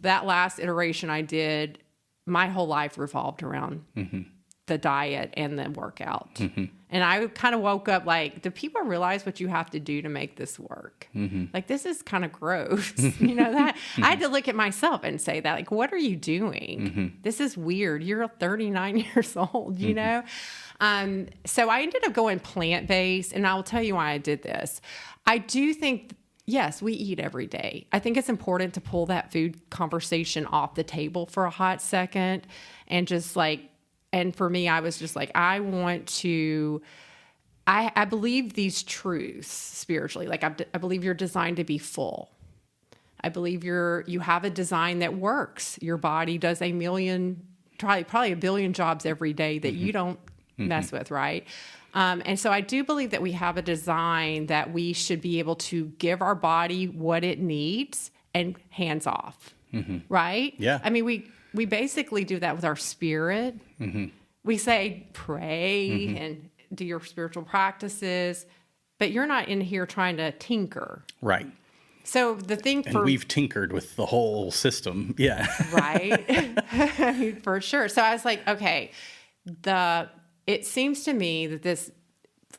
that last iteration I did, my whole life revolved around the diet and the workout. Mm-hmm. And I kind of woke up do people realize what you have to do to make this work? Mm-hmm. This is kind of gross. You know that? Mm-hmm. I had to look at myself and say that, what are you doing? Mm-hmm. This is weird. You're 39 years old, you know? So I ended up going plant-based, and I will tell you why I did this. I do think, yes, we eat every day. I think it's important to pull that food conversation off the table for a hot second and just and for me, I was just I want to, I believe these truths spiritually. I believe you're designed to be full. I believe you have a design that works. Your body does probably a billion jobs every day that you don't mess with, right? And so I do believe that we have a design that we should be able to give our body what it needs and hands off, right? Yeah. We basically do that with our spirit. Mm-hmm. We say, pray and do your spiritual practices, but you're not in here trying to tinker. Right. So the thing and we've tinkered with the whole system. Yeah. Right. For sure. So I was like, okay, it seems to me that this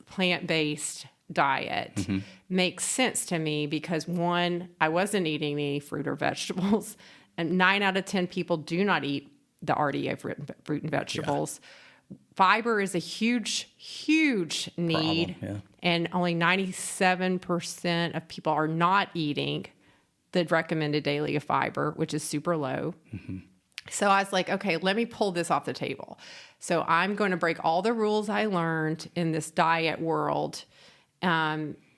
plant-based diet makes sense to me because one, I wasn't eating any fruit or vegetables, and 9 out of 10 people do not eat the RDA fruit and vegetables. Yeah. Fiber is a huge need, and only 97% of people are not eating the recommended daily of fiber, which is super low. So I was like, okay, let me pull this off the table. So I'm going to break all the rules I learned in this diet world.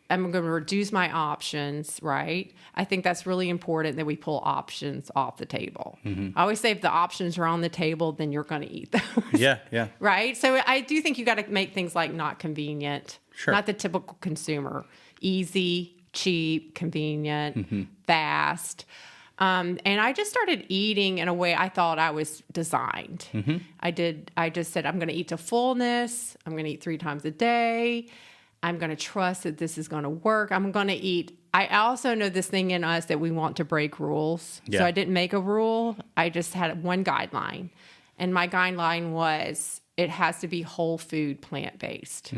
I'm going to reduce my options, right? I think that's really important that we pull options off the table. I always say if the options are on the table, then you're going to eat those. Yeah. Right? So I do think you got to make things like not convenient, sure. Not the typical consumer. Easy, cheap, convenient, fast. And I just started eating in a way I thought I was designed. I just said, I'm going to eat to fullness. I'm going to eat 3 times a day. I'm going to trust that this is going to work. I'm going to eat. I also know this thing in us that we want to break rules. Yeah. So I didn't make a rule. I just had one guideline. And my guideline was it has to be whole food, plant-based.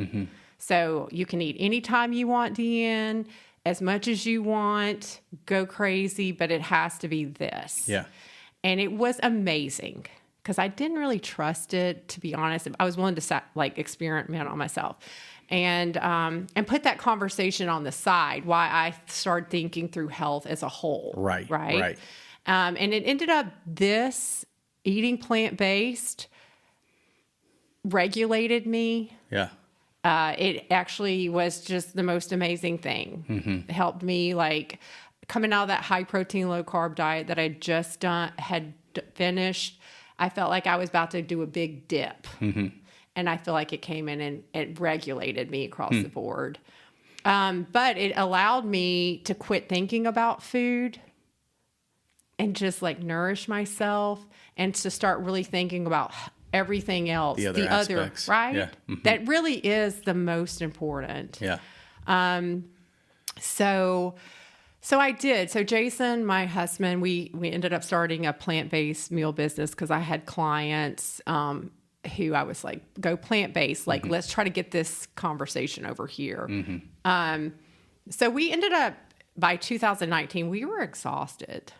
So you can eat anytime you want, DeeAnn, as much as you want, go crazy, but it has to be this. Yeah. And it was amazing because I didn't really trust it, to be honest. I was willing to experiment on myself. And put that conversation on the side while I started thinking through health as a whole. Right. And it ended up this eating plant-based regulated me. Yeah. It actually was just the most amazing thing. It helped me like coming out of that high protein, low carb diet that I just had finished. I felt like I was about to do a big dip. And I feel like it came in and it regulated me across the board. But it allowed me to quit thinking about food and just like nourish myself and to start really thinking about everything else. The other aspects. Right? Yeah. That really is the most important. Yeah. So I did. So Jason, my husband, we ended up starting a plant-based meal business because I had clients who I was like, go plant-based, like, let's try to get this conversation over here. So we ended up, by 2019, we were exhausted.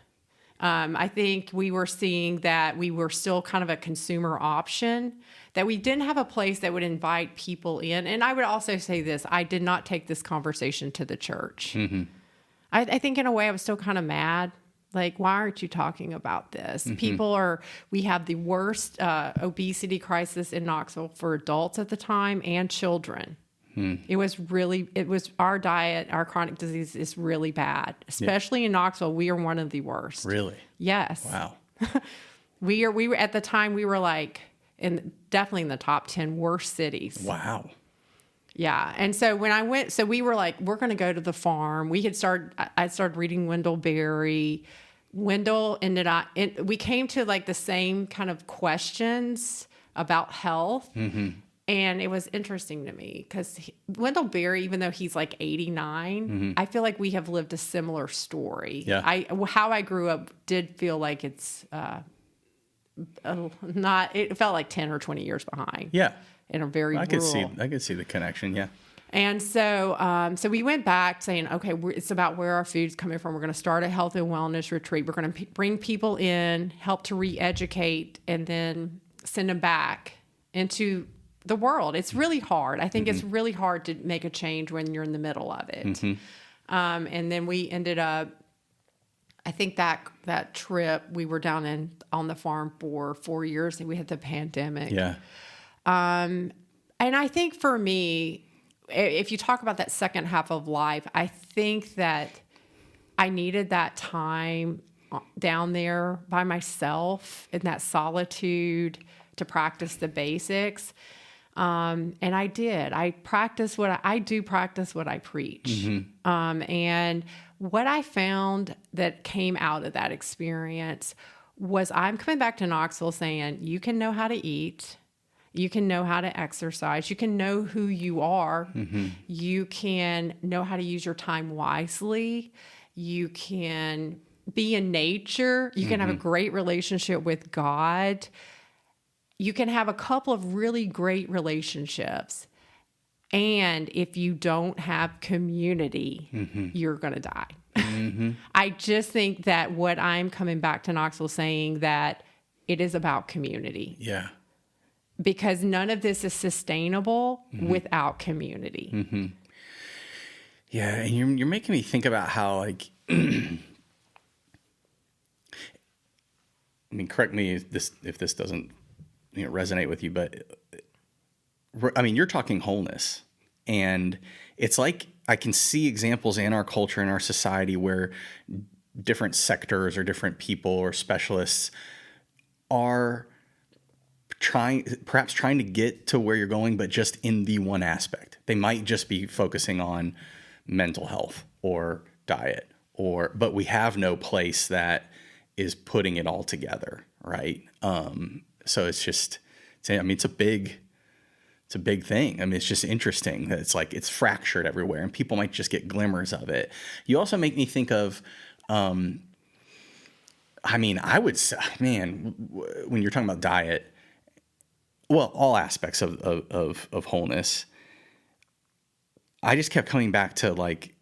I think we were seeing that we were still kind of a consumer option, that we didn't have a place that would invite people in. And I would also say this, I did not take this conversation to the church. I think in a way I was still kind of mad. Like, why aren't you talking about this? We have the worst obesity crisis in Knoxville for adults at the time and children. It was our diet, our chronic disease is really bad, especially in Knoxville. We are one of the worst. Really? Yes. Wow. We were at the time, we were like definitely in the top 10 worst cities. Wow. Yeah. And so when I went, so we were like, we're going to go to the farm. I started reading Wendell Berry. Wendell we came to like the same kind of questions about health. And it was interesting to me because Wendell Berry, even though he's like 89, I feel like we have lived a similar story. Yeah. How I grew up did feel like it's it felt like 10 or 20 years behind. Yeah. In a very rural. I could see the connection. Yeah. And so we went back saying, okay, it's about where our food's coming from. We're going to start a health and wellness retreat. We're going to bring people in, help to re-educate, and then send them back into the world. It's really hard. I think it's really hard to make a change when you're in the middle of it. And then we ended up, I think that trip, we were down on the farm for 4 years and we had the pandemic. Yeah. And I think for me, if you talk about that second half of life, I think that I needed that time down there by myself in that solitude to practice the basics. And I did. I practice what I preach. And what I found that came out of that experience was I'm coming back to Knoxville saying, you can know how to eat. You can know how to exercise. You can know who you are. You can know how to use your time wisely. You can be in nature. You can have a great relationship with God. You can have a couple of really great relationships. And if you don't have community, you're going to die. I just think that what I'm coming back to Knoxville saying that it is about community. Yeah. Because none of this is sustainable without community. Yeah, and you're making me think about how, like, I mean, correct me if this doesn't resonate with you, but I mean, you're talking wholeness, and it's like I can see examples in our culture, in our society, where different sectors or different people or specialists are perhaps trying to get to where you're going, but just in the one aspect. They might just be focusing on mental health or diet, but we have no place that is putting it all together, right? So it's a big thing. I mean, it's just interesting that it's like it's fractured everywhere, and people might just get glimmers of it. You also make me think of, I would say, man, when you're talking about diet, well, all aspects of wholeness, I just kept coming back to like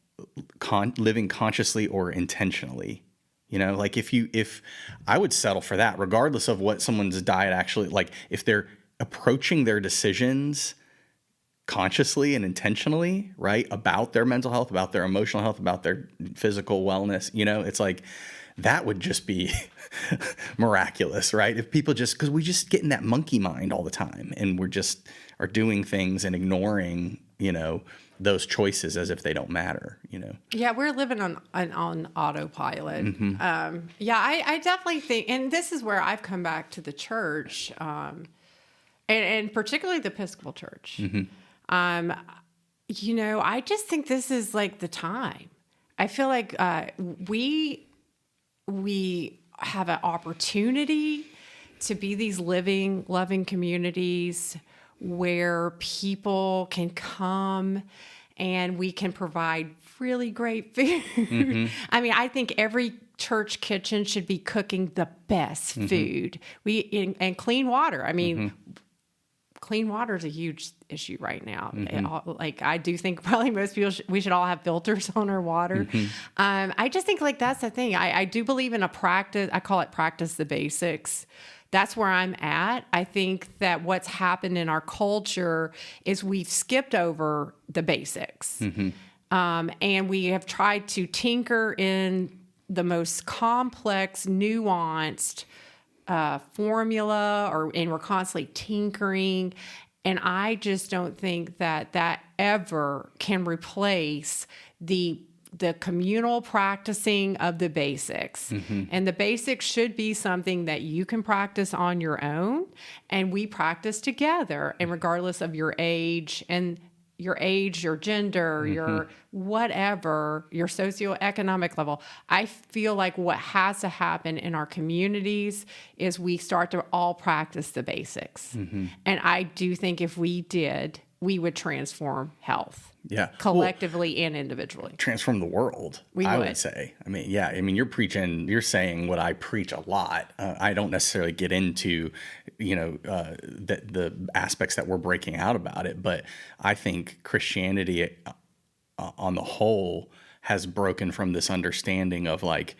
living consciously or intentionally. Like if I would settle for that, regardless of what someone's diet actually, like if they're approaching their decisions consciously and intentionally, right, about their mental health, about their emotional health, about their physical wellness, it's like that would just be miraculous, right? If people because we just get in that monkey mind all the time, and we're just are doing things and ignoring, those choices as if they don't matter, Yeah, we're living on autopilot. I definitely think, and this is where I've come back to the church, and particularly the Episcopal Church. I just think this is like the time. I feel like we have an opportunity to be these living, loving communities where people can come and we can provide really great food. I mean, I think every church kitchen should be cooking the best food. And clean water. I mean, clean water is a huge issue right now. I do think probably most people we should all have filters on our water. I just think like that's the thing. I do believe in a practice. I call it practice the basics. That's where I'm at. I think that what's happened in our culture is we've skipped over the basics. And we have tried to tinker in the most complex, nuanced formula, and we're constantly tinkering. And I just don't think that ever can replace the communal practicing of the basics. And the basics should be something that you can practice on your own, and we practice together, and regardless of your age, your gender, your whatever, your socioeconomic level. I feel like what has to happen in our communities is we start to all practice the basics. And I do think if we did, we would transform health. Yeah. Collectively and individually. Transform the world, I would say. I mean, yeah. I mean, you're saying what I preach a lot. I don't necessarily get into, the aspects that we're breaking out about it. But I think Christianity on the whole has broken from this understanding of like,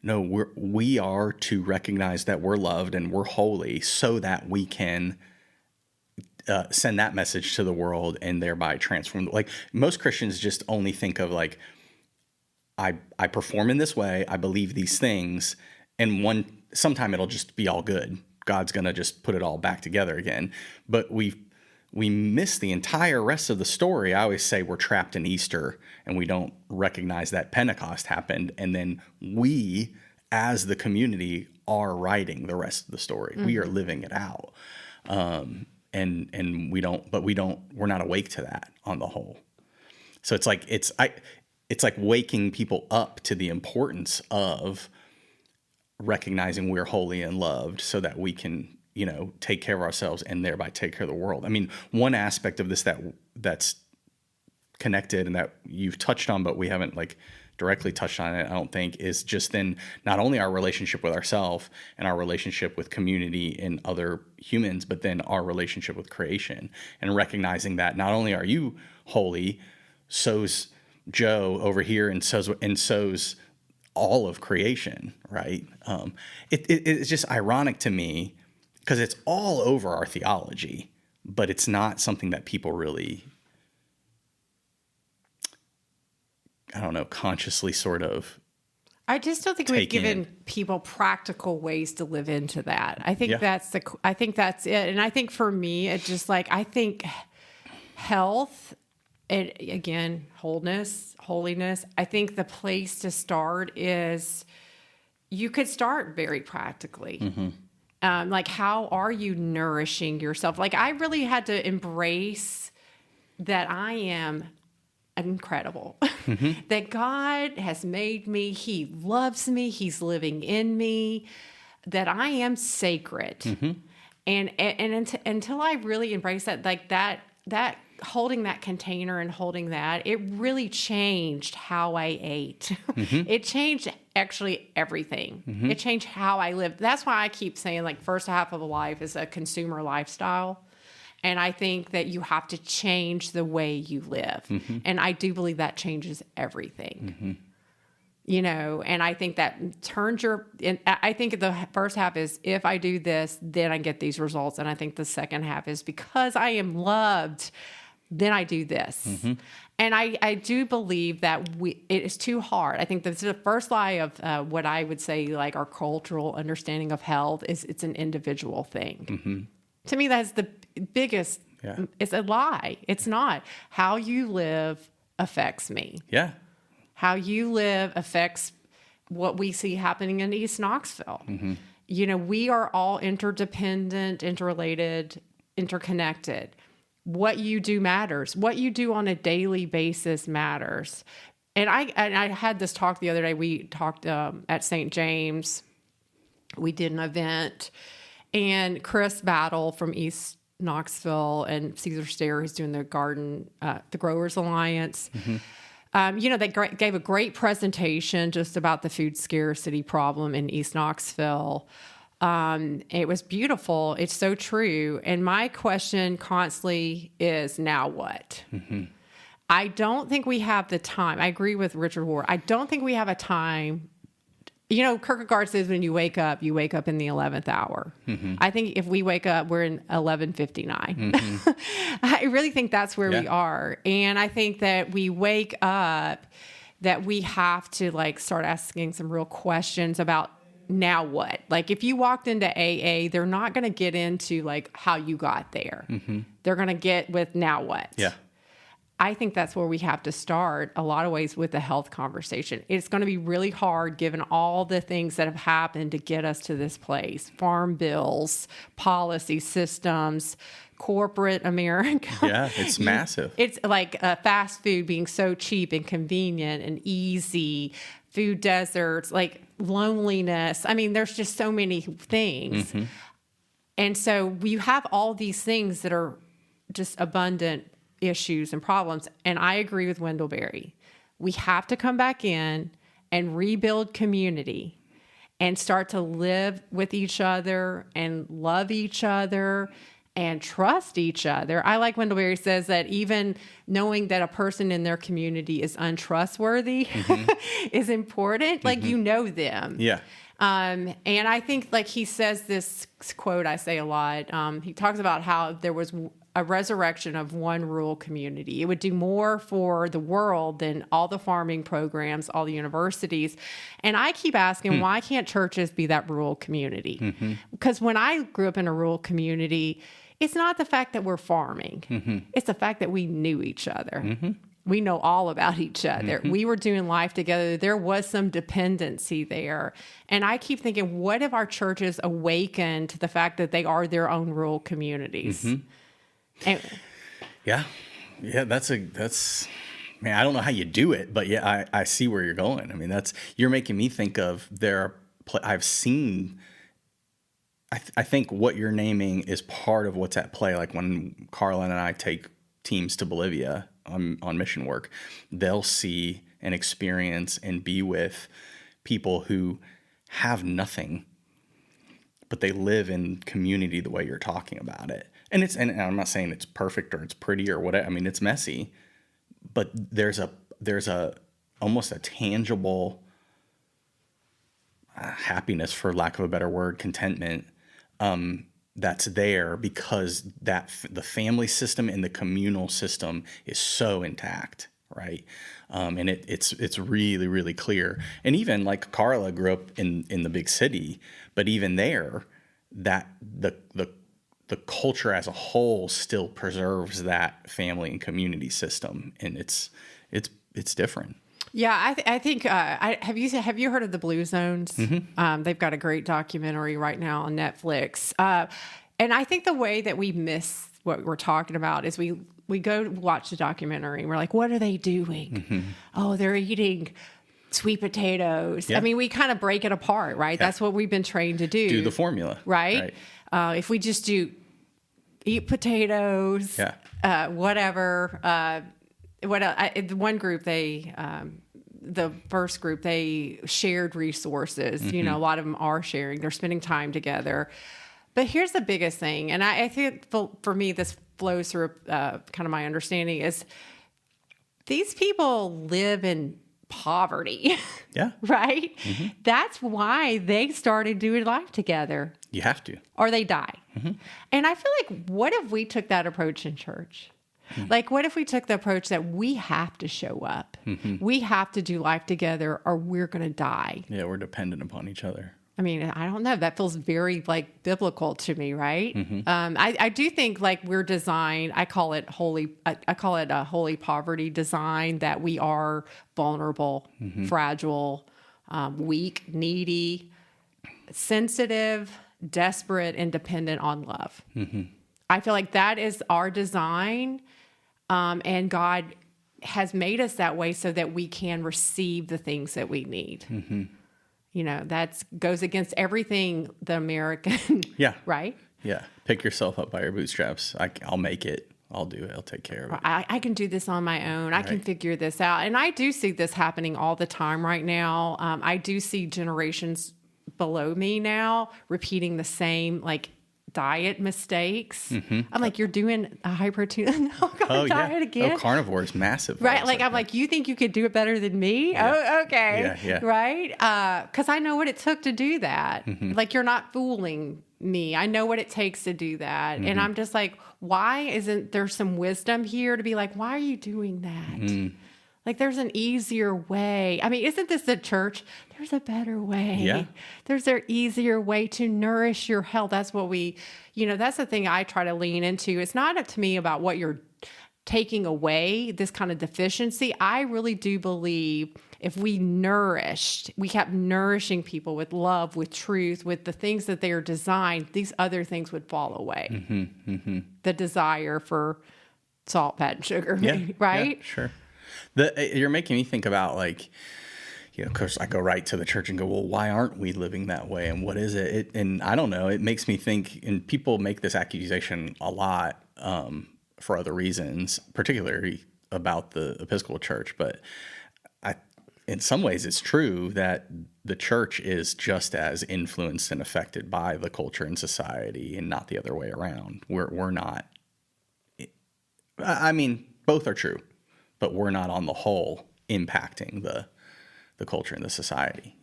no, we are to recognize that we're loved and we're holy so that we can send that message to the world and thereby transform. Like most Christians just only think of like, I perform in this way, I believe these things, and sometime it'll just be all good. God's going to just put it all back together again. But we miss the entire rest of the story. I always say we're trapped in Easter and we don't recognize that Pentecost happened. And then we, as the community, are writing the rest of the story. We are living it out. And we're not awake to that on the whole. So it's like waking people up to the importance of recognizing we're holy and loved so that we can, take care of ourselves and thereby take care of the world. I mean, one aspect of this that's connected and that you've touched on, but we haven't like directly touched on it, I don't think, is just then not only our relationship with ourselves and our relationship with community and other humans, but then our relationship with creation, and recognizing that not only are you holy, so's Joe over here, and so's all of creation, right? It's just ironic to me because it's all over our theology, but it's not something that people really, I don't know, consciously sort of. I just don't think we've given people practical ways to live into that. I think that's it. And I think for me, it's just like, I think health and again, holiness. I think the place to start is you could start very practically. Mm-hmm. Like, how are you nourishing yourself? Like, I really had to embrace that I am incredible, mm-hmm. that God has made me. He loves me. He's living in me, that I am sacred. Mm-hmm. And until I really embrace that, like that holding that container and holding that, it really changed how I ate. Mm-hmm. It changed actually everything. Mm-hmm. It changed how I lived. That's why I keep saying, like, first half of a life is a consumer lifestyle. And I think that you have to change the way you live. Mm-hmm. And I do believe that changes everything. Mm-hmm. You know, and I think that turns I think the first half is, if I do this, then I get these results. And I think the second half is, because I am loved, then I do this. Mm-hmm. And I do believe that it is too hard. I think that's the first lie of what I would say, like, our cultural understanding of health is it's an individual thing. Mm-hmm. To me, that's the biggest, it's a lie. It's not. How you live affects me. Yeah. How you live affects what we see happening in East Knoxville. Mm-hmm. You know, we are all interdependent, interrelated, interconnected. What you do matters. What you do on a daily basis matters. And I had this talk the other day. We talked at St. James. We did an event. And Chris Battle from East Knoxville and Caesar Stair, who's doing the garden, the Growers Alliance. Mm-hmm. You know, they gave a great presentation just about the food scarcity problem in East Knoxville. It was beautiful. It's so true. And my question constantly is, now what? Mm-hmm. I don't think we have the time. I agree with Richard Ward. I don't think we have a time. You know, Kierkegaard says when you wake up in the 11th hour. Mm-hmm. I think if we wake up, we're in 11:59. Mm-hmm. I really think that's where we are. And I think that we wake up, that we have to, like, start asking some real questions about, now what? Like, if you walked into AA, they're not going to get into, like, how you got there. Mm-hmm. They're going to get with, now what? Yeah. I think that's where we have to start a lot of ways with the health conversation. It's going to be really hard given all the things that have happened to get us to this place. Farm bills, policy systems, corporate America. Yeah, it's massive. It's like fast food being so cheap and convenient and easy, food deserts, like loneliness. I mean, there's just so many things. Mm-hmm. And so we have all these things that are just abundant issues and problems. And I agree with Wendell Berry. We have to come back in and rebuild community and start to live with each other and love each other and trust each other. I like Wendell Berry says that even knowing that a person in their community is untrustworthy mm-hmm. is important. Mm-hmm. Like, you know them. Yeah. And I think, like, he says this quote I say a lot. He talks about how there was a resurrection of one rural community. It would do more for the world than all the farming programs, all the universities. And I keep asking, why can't churches be that rural community? Mm-hmm. Because when I grew up in a rural community, it's not the fact that we're farming. Mm-hmm. It's the fact that we knew each other. Mm-hmm. We know all about each other. Mm-hmm. We were doing life together. There was some dependency there. And I keep thinking, what if our churches awaken to the fact that they are their own rural communities? Mm-hmm. Yeah, that's man, I don't know how you do it, but yeah, I see where you're going. I mean, you're making me think of I've seen, I think what you're naming is part of what's at play. Like when Carlin and I take teams to Bolivia on mission work, they'll see and experience and be with people who have nothing, but they live in community the way you're talking about it. And I'm not saying it's perfect or it's pretty or whatever. I mean, it's messy, but there's a almost a tangible happiness, for lack of a better word, contentment, that's there because the family system and the communal system is so intact, right? And it's really, really clear. And even like Carla grew up in the big city, but even there, that the culture as a whole still preserves that family and community system, and it's different. Yeah, I think have you heard of the Blue Zones? Mm-hmm. They've got a great documentary right now on Netflix, and I think the way that we miss what we're talking about is we go watch the documentary and we're like, what are they doing? Mm-hmm. Oh, they're eating sweet potatoes. Yeah. I mean, we kind of break it apart, right? Yeah. That's what we've been trained to do. Do the formula, right? If we just do eat potatoes, whatever. One group, the first group, they shared resources. Mm-hmm. You know, a lot of them are sharing. They're spending time together. But here's the biggest thing, and I think for me, this flows through kind of my understanding is these people live in poverty. Yeah. Right? Mm-hmm. That's why they started doing life together. You have to. Or they die. Mm-hmm. And I feel like, what if we took that approach in church? Mm-hmm. Like, what if we took the approach that we have to show up? Mm-hmm. We have to do life together or we're going to die. Yeah, we're dependent upon each other. I mean, I don't know. That feels very like biblical to me, right? Mm-hmm. I do think like we're designed. I call it a holy poverty design, that we are vulnerable, mm-hmm. fragile, weak, needy, sensitive, desperate, and dependent on love. Mm-hmm. I feel like that is our design, and God has made us that way so that we can receive the things that we need. Mm-hmm. You know, that goes against everything the American, Yeah. right? Yeah. Pick yourself up by your bootstraps. I'll make it. I'll do it. I'll take care of it. I can do this on my own. I can figure this out. And I do see this happening all the time right now. I do see generations below me now repeating the same, like, diet mistakes. Mm-hmm. I'm like, you're doing a high protein diet again? Oh, carnivore is massive. Right. Like, I'm like, you think you could do it better than me? Yeah. Oh, okay. Yeah. Right. Because I know what it took to do that. Mm-hmm. Like, you're not fooling me. I know what it takes to do that. Mm-hmm. And I'm just like, why isn't there some wisdom here to be like, why are you doing that? Mm. Like, there's an easier way. I mean, isn't this the church? There's a better way. Yeah. There's an easier way to nourish your health. That's what that's the thing I try to lean into. It's not up to me about what you're taking away, this kind of deficiency. I really do believe if we kept nourishing people with love, with truth, with the things that they are designed, these other things would fall away. Mm-hmm. Mm-hmm. The desire for salt, fat, and sugar, right? Yeah, sure. You're making me think about, like, of course, I go right to the church and go, well, why aren't we living that way? And what is it? And I don't know. It makes me think, and people make this accusation a lot for other reasons, particularly about the Episcopal Church. But in some ways, it's true that the church is just as influenced and affected by the culture and society, and not the other way around. We're not. I mean, both are true, but we're not on the whole impacting the culture and the society,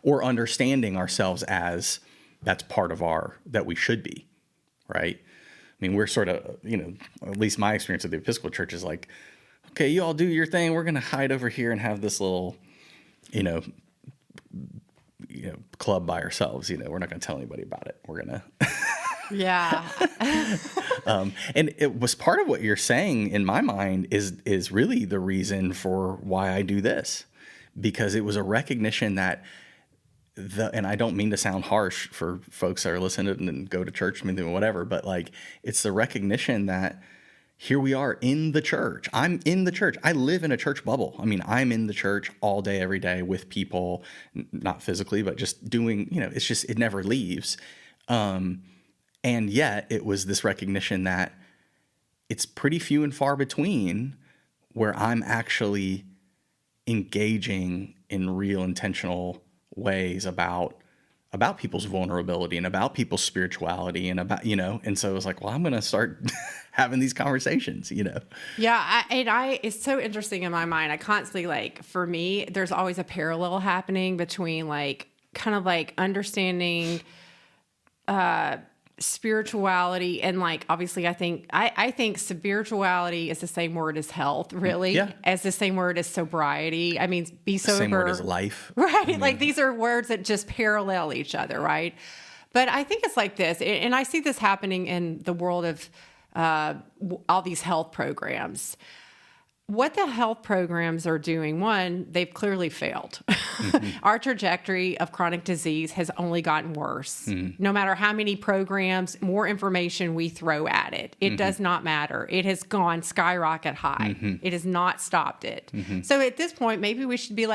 or understanding ourselves as that's part of that we should be, right? I mean, we're sort of, at least my experience with the Episcopal Church is like, okay, you all do your thing. We're going to hide over here and have this little, club by ourselves. We're not going to tell anybody about it. We're going to. Yeah. And it was part of what you're saying in my mind is really the reason for why I do this, because it was a recognition that and I don't mean to sound harsh for folks that are listening and go to church, whatever, but like, it's the recognition that here we are in the church. I'm in the church. I live in a church bubble. I mean, I'm in the church all day, every day with people, not physically, but just doing, it never leaves. And yet it was this recognition that it's pretty few and far between where I'm actually engaging in real intentional ways about people's vulnerability and about people's spirituality and about, and so I was like, well, I'm going to start having these conversations, Yeah. It's so interesting in my mind. I constantly for me, there's always a parallel happening between kind of understanding, spirituality and obviously I think spirituality is the same word as health, really. Yeah. As the same word as sobriety. I mean, be sober. Same word as life. Right. These are words that just parallel each other, right? But I think it's like this, and I see this happening in the world of all these health programs. What the health programs are doing, one, they've clearly failed. Mm-hmm. Our trajectory of chronic disease has only gotten worse. Mm-hmm. No matter how many programs, more information we throw at it, it does not matter. It has gone skyrocket high. Mm-hmm. It has not stopped it. Mm-hmm. So at this point, maybe we should be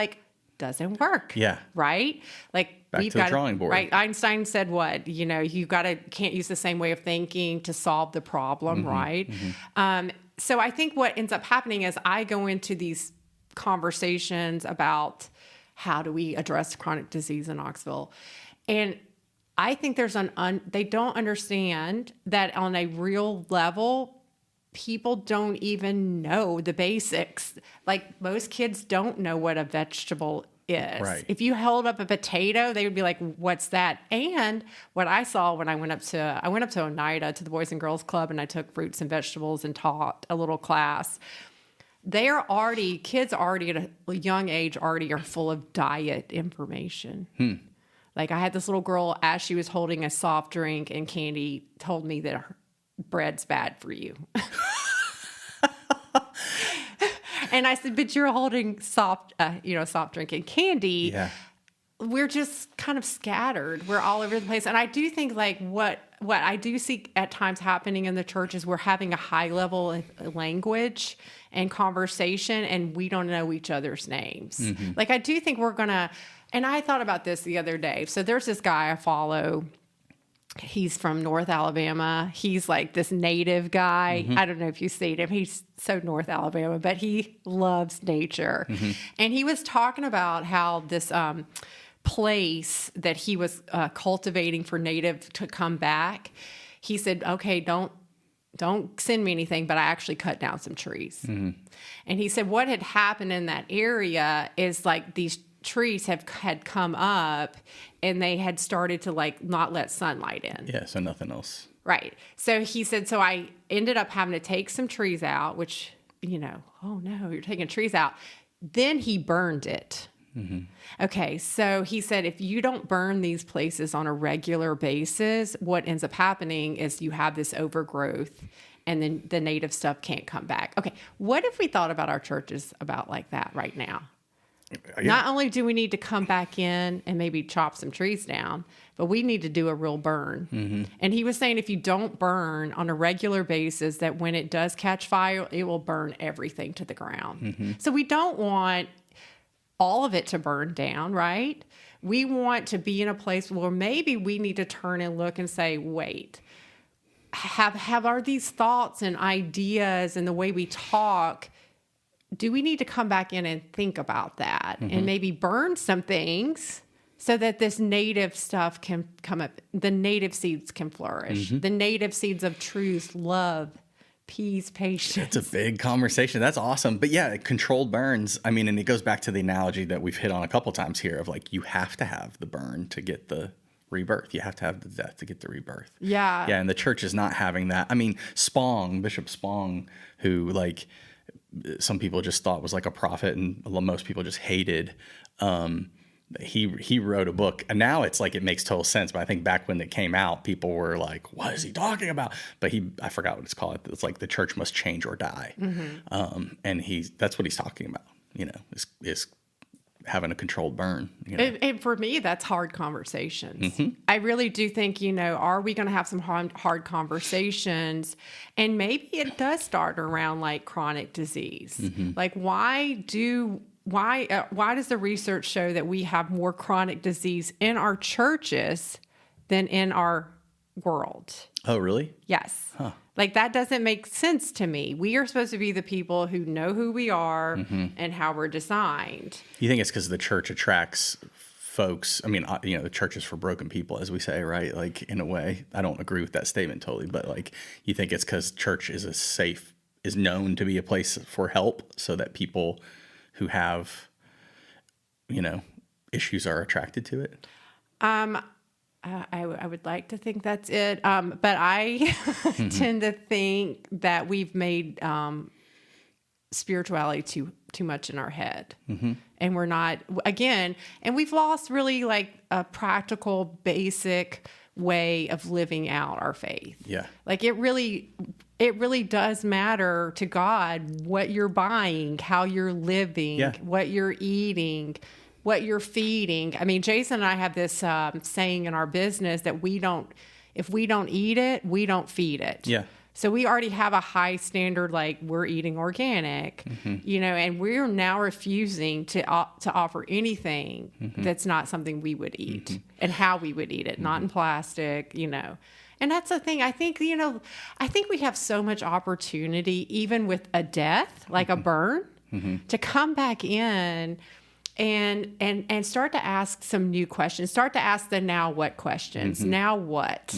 doesn't work. Yeah. right? Back to the drawing board. Right. Einstein said what? You can't use the same way of thinking to solve the problem, right? Mm-hmm. So I think what ends up happening is I go into these conversations about how do we address chronic disease in Knoxville. And I think there's they don't understand that on a real level, people don't even know the basics. Most kids don't know what a vegetable is. Right. If you held up a potato, they would be like, what's that? And what I saw when I went up to Oneida to the Boys and Girls Club, and I took fruits and vegetables and taught a little class. Kids already at a young age already are full of diet information. I had this little girl, as she was holding a soft drink and candy, told me that bread's bad for you. And I said, but you're holding soft drink and candy. Yeah. We're just kind of scattered. We're all over the place. And I do think what I do see at times happening in the church is we're having a high level of language and conversation, and we don't know each other's names. Mm-hmm. I do think we're going to, and I thought about this the other day. So there's this guy I follow. He's from North Alabama. He's this native guy. Mm-hmm. I don't know if you've seen him. He's so North Alabama, but he loves nature. Mm-hmm. And he was talking about how this place that he was cultivating for native to come back, he said, okay, don't send me anything, but I actually cut down some trees. Mm-hmm. And he said what had happened in that area is these trees had come up and they had started to not let sunlight in. Yeah, so nothing else. Right. So he said, so I ended up having to take some trees out, which, oh no, you're taking trees out. Then he burned it. Mm-hmm. Okay. So he said, if you don't burn these places on a regular basis, what ends up happening is you have this overgrowth and then the native stuff can't come back. Okay. What if we thought about our churches about that right now? Yeah. Not only do we need to come back in and maybe chop some trees down, but we need to do a real burn. Mm-hmm. And he was saying if you don't burn on a regular basis, that when it does catch fire, it will burn everything to the ground. Mm-hmm. So we don't want all of it to burn down, right? We want to be in a place where maybe we need to turn and look and say, wait, are these thoughts and ideas and the way we talk, do we need to come back in and think about that and maybe burn some things so that this native stuff can come up, the native seeds can flourish, the native seeds of truth, love, peace, patience. It's a big conversation. That's awesome. But yeah, controlled burns. I mean, and it goes back to the analogy that we've hit on a couple times here of you have to have the burn to get the rebirth. You have to have the death to get the rebirth. Yeah. Yeah. And the church is not having that. I mean, Bishop Spong, who some people just thought was a prophet and most people just hated. He wrote a book and now it's it makes total sense. But I think back when it came out, people were like, what is he talking about? But I forgot what it's called. It's the church must change or die. Mm-hmm. And that's what he's talking about, is having a controlled burn. And for me, that's hard conversations. Mm-hmm. I really do think, are we going to have some hard conversations? And maybe it does start around chronic disease. Mm-hmm. Why does the research show that we have more chronic disease in our churches than in our world? Oh, really? Yes. Huh. Like, that doesn't make sense to me. We are supposed to be the people who know who we are and how we're designed. You think it's because the church attracts folks? I mean, the church is for broken people, as we say, right? Like, in a way, I don't agree with that statement totally, but like, you think it's because church is is known to be a place for help, so that people who have, issues are attracted to it? I would like to think that's it. But I tend to think that we've made spirituality too much in our head. And we're not, again, and we've lost really like a practical, basic way of living out our faith. Yeah. Like, it really does matter to God what you're buying, how you're living, what you're eating, what you're feeding. I mean, Jason and I have this saying in our business that if we don't eat it, we don't feed it. Yeah. So we already have a high standard, like, we're eating organic, and we're now refusing to offer anything that's not something we would eat and how we would eat it, not in plastic, And that's the thing. I think we have so much opportunity, even with a death, like a burn, to come back in and start to ask some new questions. Start to ask the now what questions. Now what?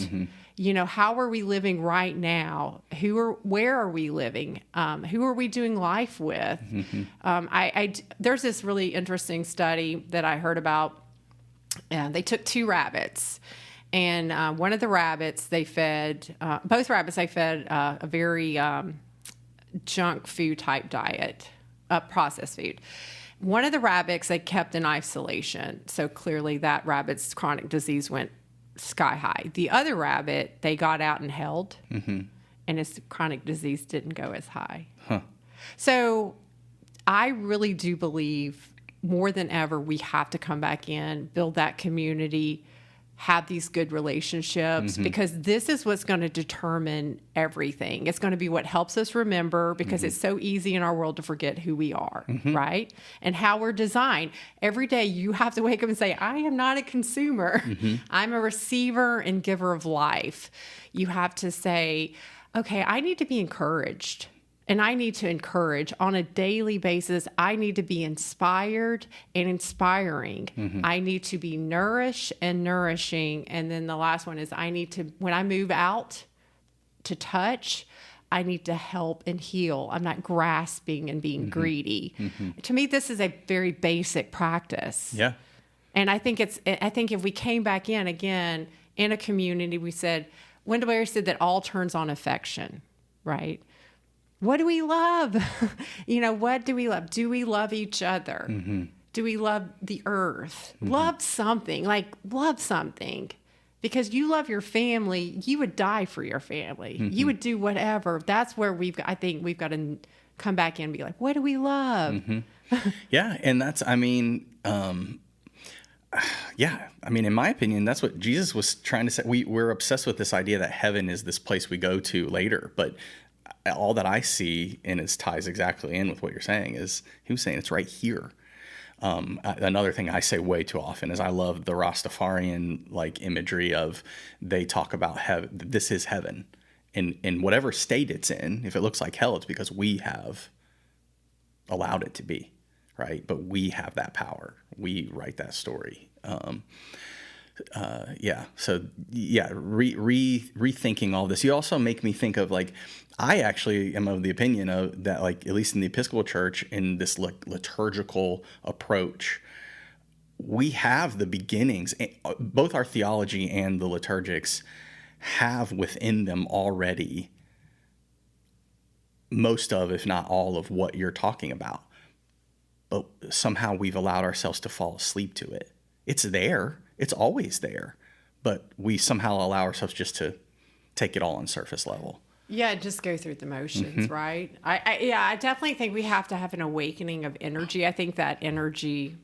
How are we living right now? Where are we living? Who are we doing life with? There's this really interesting study that I heard about. They took 2 rabbits. And one of the rabbits, both rabbits, they fed a very junk food type diet, processed food. One of the rabbits they kept in isolation. So clearly that rabbit's chronic disease went sky high. The other rabbit, they got out and held, and his chronic disease didn't go as high. So I really do believe more than ever we have to come back in, build that community, have these good relationships, because this is what's going to determine everything. It's going to be what helps us remember, because it's so easy in our world to forget who we are, right? And how we're designed. Every day you have to wake up and say, I am not a consumer. I'm a receiver and giver of life. You have to say, okay, I need to be encouraged. And I need to encourage on a daily basis. I need to be inspired and inspiring. I need to be nourished and nourishing. And then the last one is when I move out to touch, I need to help and heal. I'm not grasping and being greedy. To me, this is a very basic practice. Yeah. And I think if we came back in again in a community, we said, Wendell Berry said that all turns on affection, right? What do we love? What do we love? Do we love each other? Do we love the earth? Love something. Because you love your family. You would die for your family. You would do whatever. That's where I think we've got to come back in and be like, what do we love? Yeah. And that's, in my opinion, that's what Jesus was trying to say. We're obsessed with this idea that heaven is this place we go to later, but all that I see, and it ties exactly in with what you're saying, is he was saying it's right here. Another thing I say way too often is I love the Rastafarian imagery of, they talk about heaven. This is heaven, in whatever state it's in. If it looks like hell, it's because we have allowed it to be, right? But we have that power. We write that story. Rethinking all this. You also make me think of I actually am of the opinion of that, at least in the Episcopal Church, in this liturgical approach, we have the beginnings. Both our theology and the liturgics have within them already most of, if not all of, what you're talking about. But somehow we've allowed ourselves to fall asleep to it. It's there. It's always there. But we somehow allow ourselves just to take it all on surface level. Yeah, just go through the motions, right? I definitely think we have to have an awakening of energy. I think that energy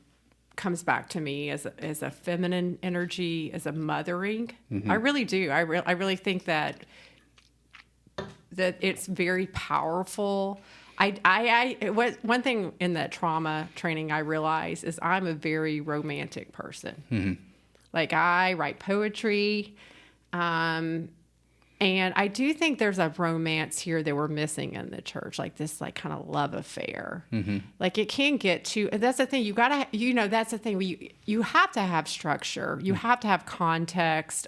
comes back to me as a feminine energy, as a mothering. I really do. I really think that it's very powerful. One thing in that trauma training I realized is I'm a very romantic person. I write poetry, and And I do think there's a romance here that we're missing in the church, like this, like kind of love affair. Like it can get to, that's the thing. You gotta, that's the thing. You have to have structure. You have to have context.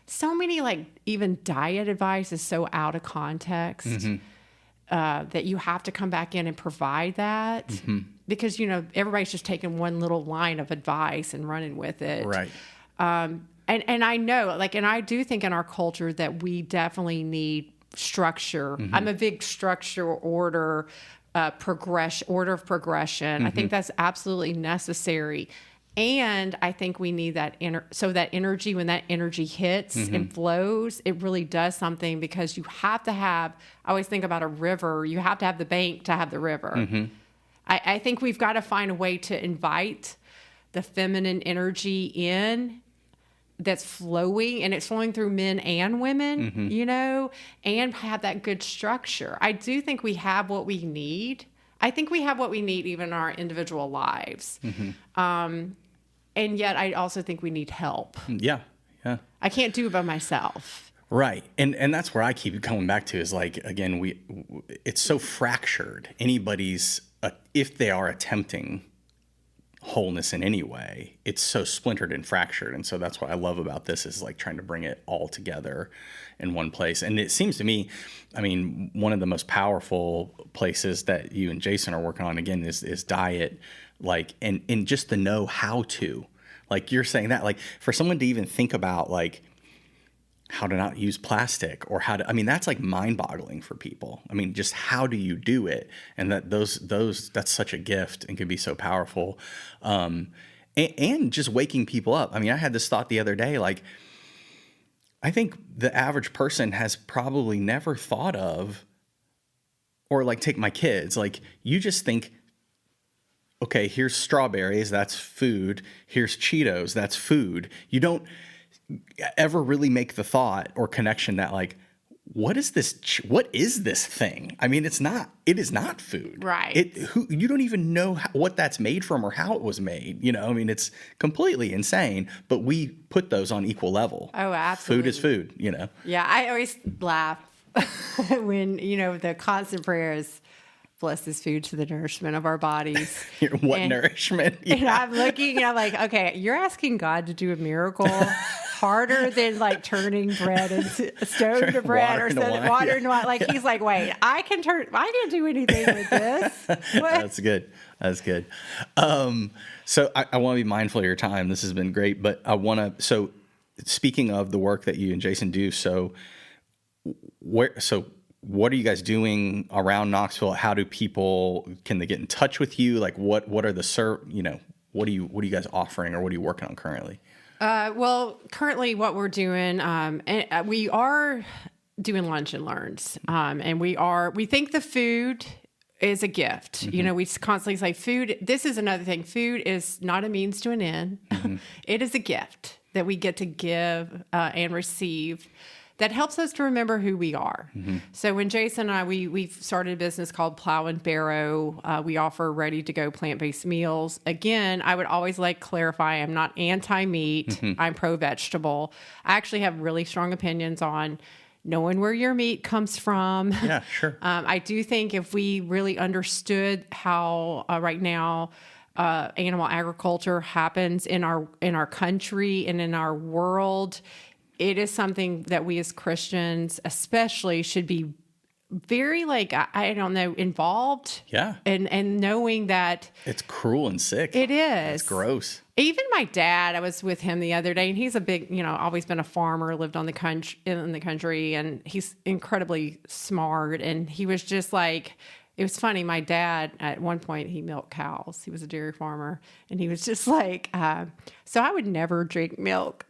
So many, like even diet advice is so out of context that you have to come back in and provide that because, everybody's just taking one little line of advice and running with it. Right. And I know, and I do think in our culture that we definitely need structure. I'm a big structure, order of progression. I think that's absolutely necessary. And I think we need that that energy, when that energy hits and flows, it really does something, because you have to have, I always think about a river, you have to have the bank to have the river. I think we've got to find a way to invite the feminine energy in that's flowing, and it's flowing through men and women, and have that good structure. I do think we have what we need. I think we have what we need even in our individual lives. And yet I also think we need help. Yeah. I can't do it by myself. Right. And that's where I keep coming back to is again, it's so fractured. Anybody's, if they are attempting wholeness in any way, it's so splintered and fractured. And so that's what I love about this is trying to bring it all together in one place. And it seems to me, one of the most powerful places that you and Jason are working on again is diet, and just the know how to, you're saying that, for someone to even think about how to not use plastic or how to, that's mind-boggling for people. Just how do you do it? And that's such a gift and can be so powerful. And just waking people up. I had this thought the other day, I think the average person has probably never thought of, or take my kids, you just think, okay, here's strawberries, that's food. Here's Cheetos, that's food. You don't ever really make the thought or connection that what is this thing? It is not food. Right. You don't even know what that's made from or how it was made. It's completely insane, but we put those on equal level. Oh, absolutely. Food is food, Yeah. I always laugh when, the constant prayer is, bless this food to the nourishment of our bodies. Nourishment? Yeah. And I'm looking and I'm like, okay, you're asking God to do a miracle harder than turning bread into stone to bread or water into wine. He's like, wait, I can't do anything with this. That's good. So I want to be mindful of your time. This has been great, but so speaking of the work that you and Jason do, what are you guys doing around Knoxville? How do can they get in touch with you? What are what are you guys offering, or what are you working on currently? Well, currently what we're doing, we are doing lunch and learns. And we think the food is a gift. We constantly say food. This is another thing. Food is not a means to an end. It is a gift that we get to give and receive that helps us to remember who we are. So when Jason and I, we've started a business called Plow and Barrow. We offer ready-to-go plant-based meals. Again, I would always clarify, I'm not anti-meat. I'm pro-vegetable. I actually have really strong opinions on knowing where your meat comes from. Yeah, sure. I do think if we really understood how right now animal agriculture happens in our country and in our world, it is something that we as Christians especially should be very involved. Yeah. And knowing that it's cruel and sick. It is. It's gross. Even my dad, I was with him the other day, and he's a big, always been a farmer, lived in the country, and he's incredibly smart. And he was just it was funny. My dad, at one point, he milked cows. He was a dairy farmer. And he was just so I would never drink milk.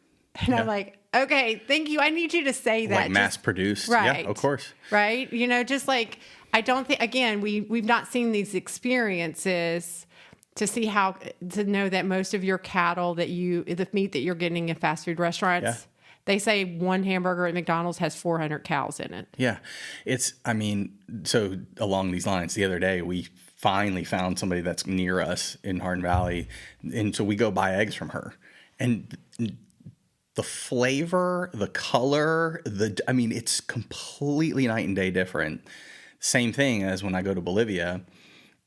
And I'm okay, thank you. I need you to say that. Mass produced. Right. Yeah, of course. Right. I don't think, again, we've not seen these experiences to know that most of your cattle the meat that you're getting in fast food restaurants, they say one hamburger at McDonald's has 400 cows in it. Yeah. So along these lines, the other day we finally found somebody that's near us in Hardin Valley. And so we go buy eggs from her. And the flavor, the color, it's completely night and day different. Same thing as when I go to Bolivia,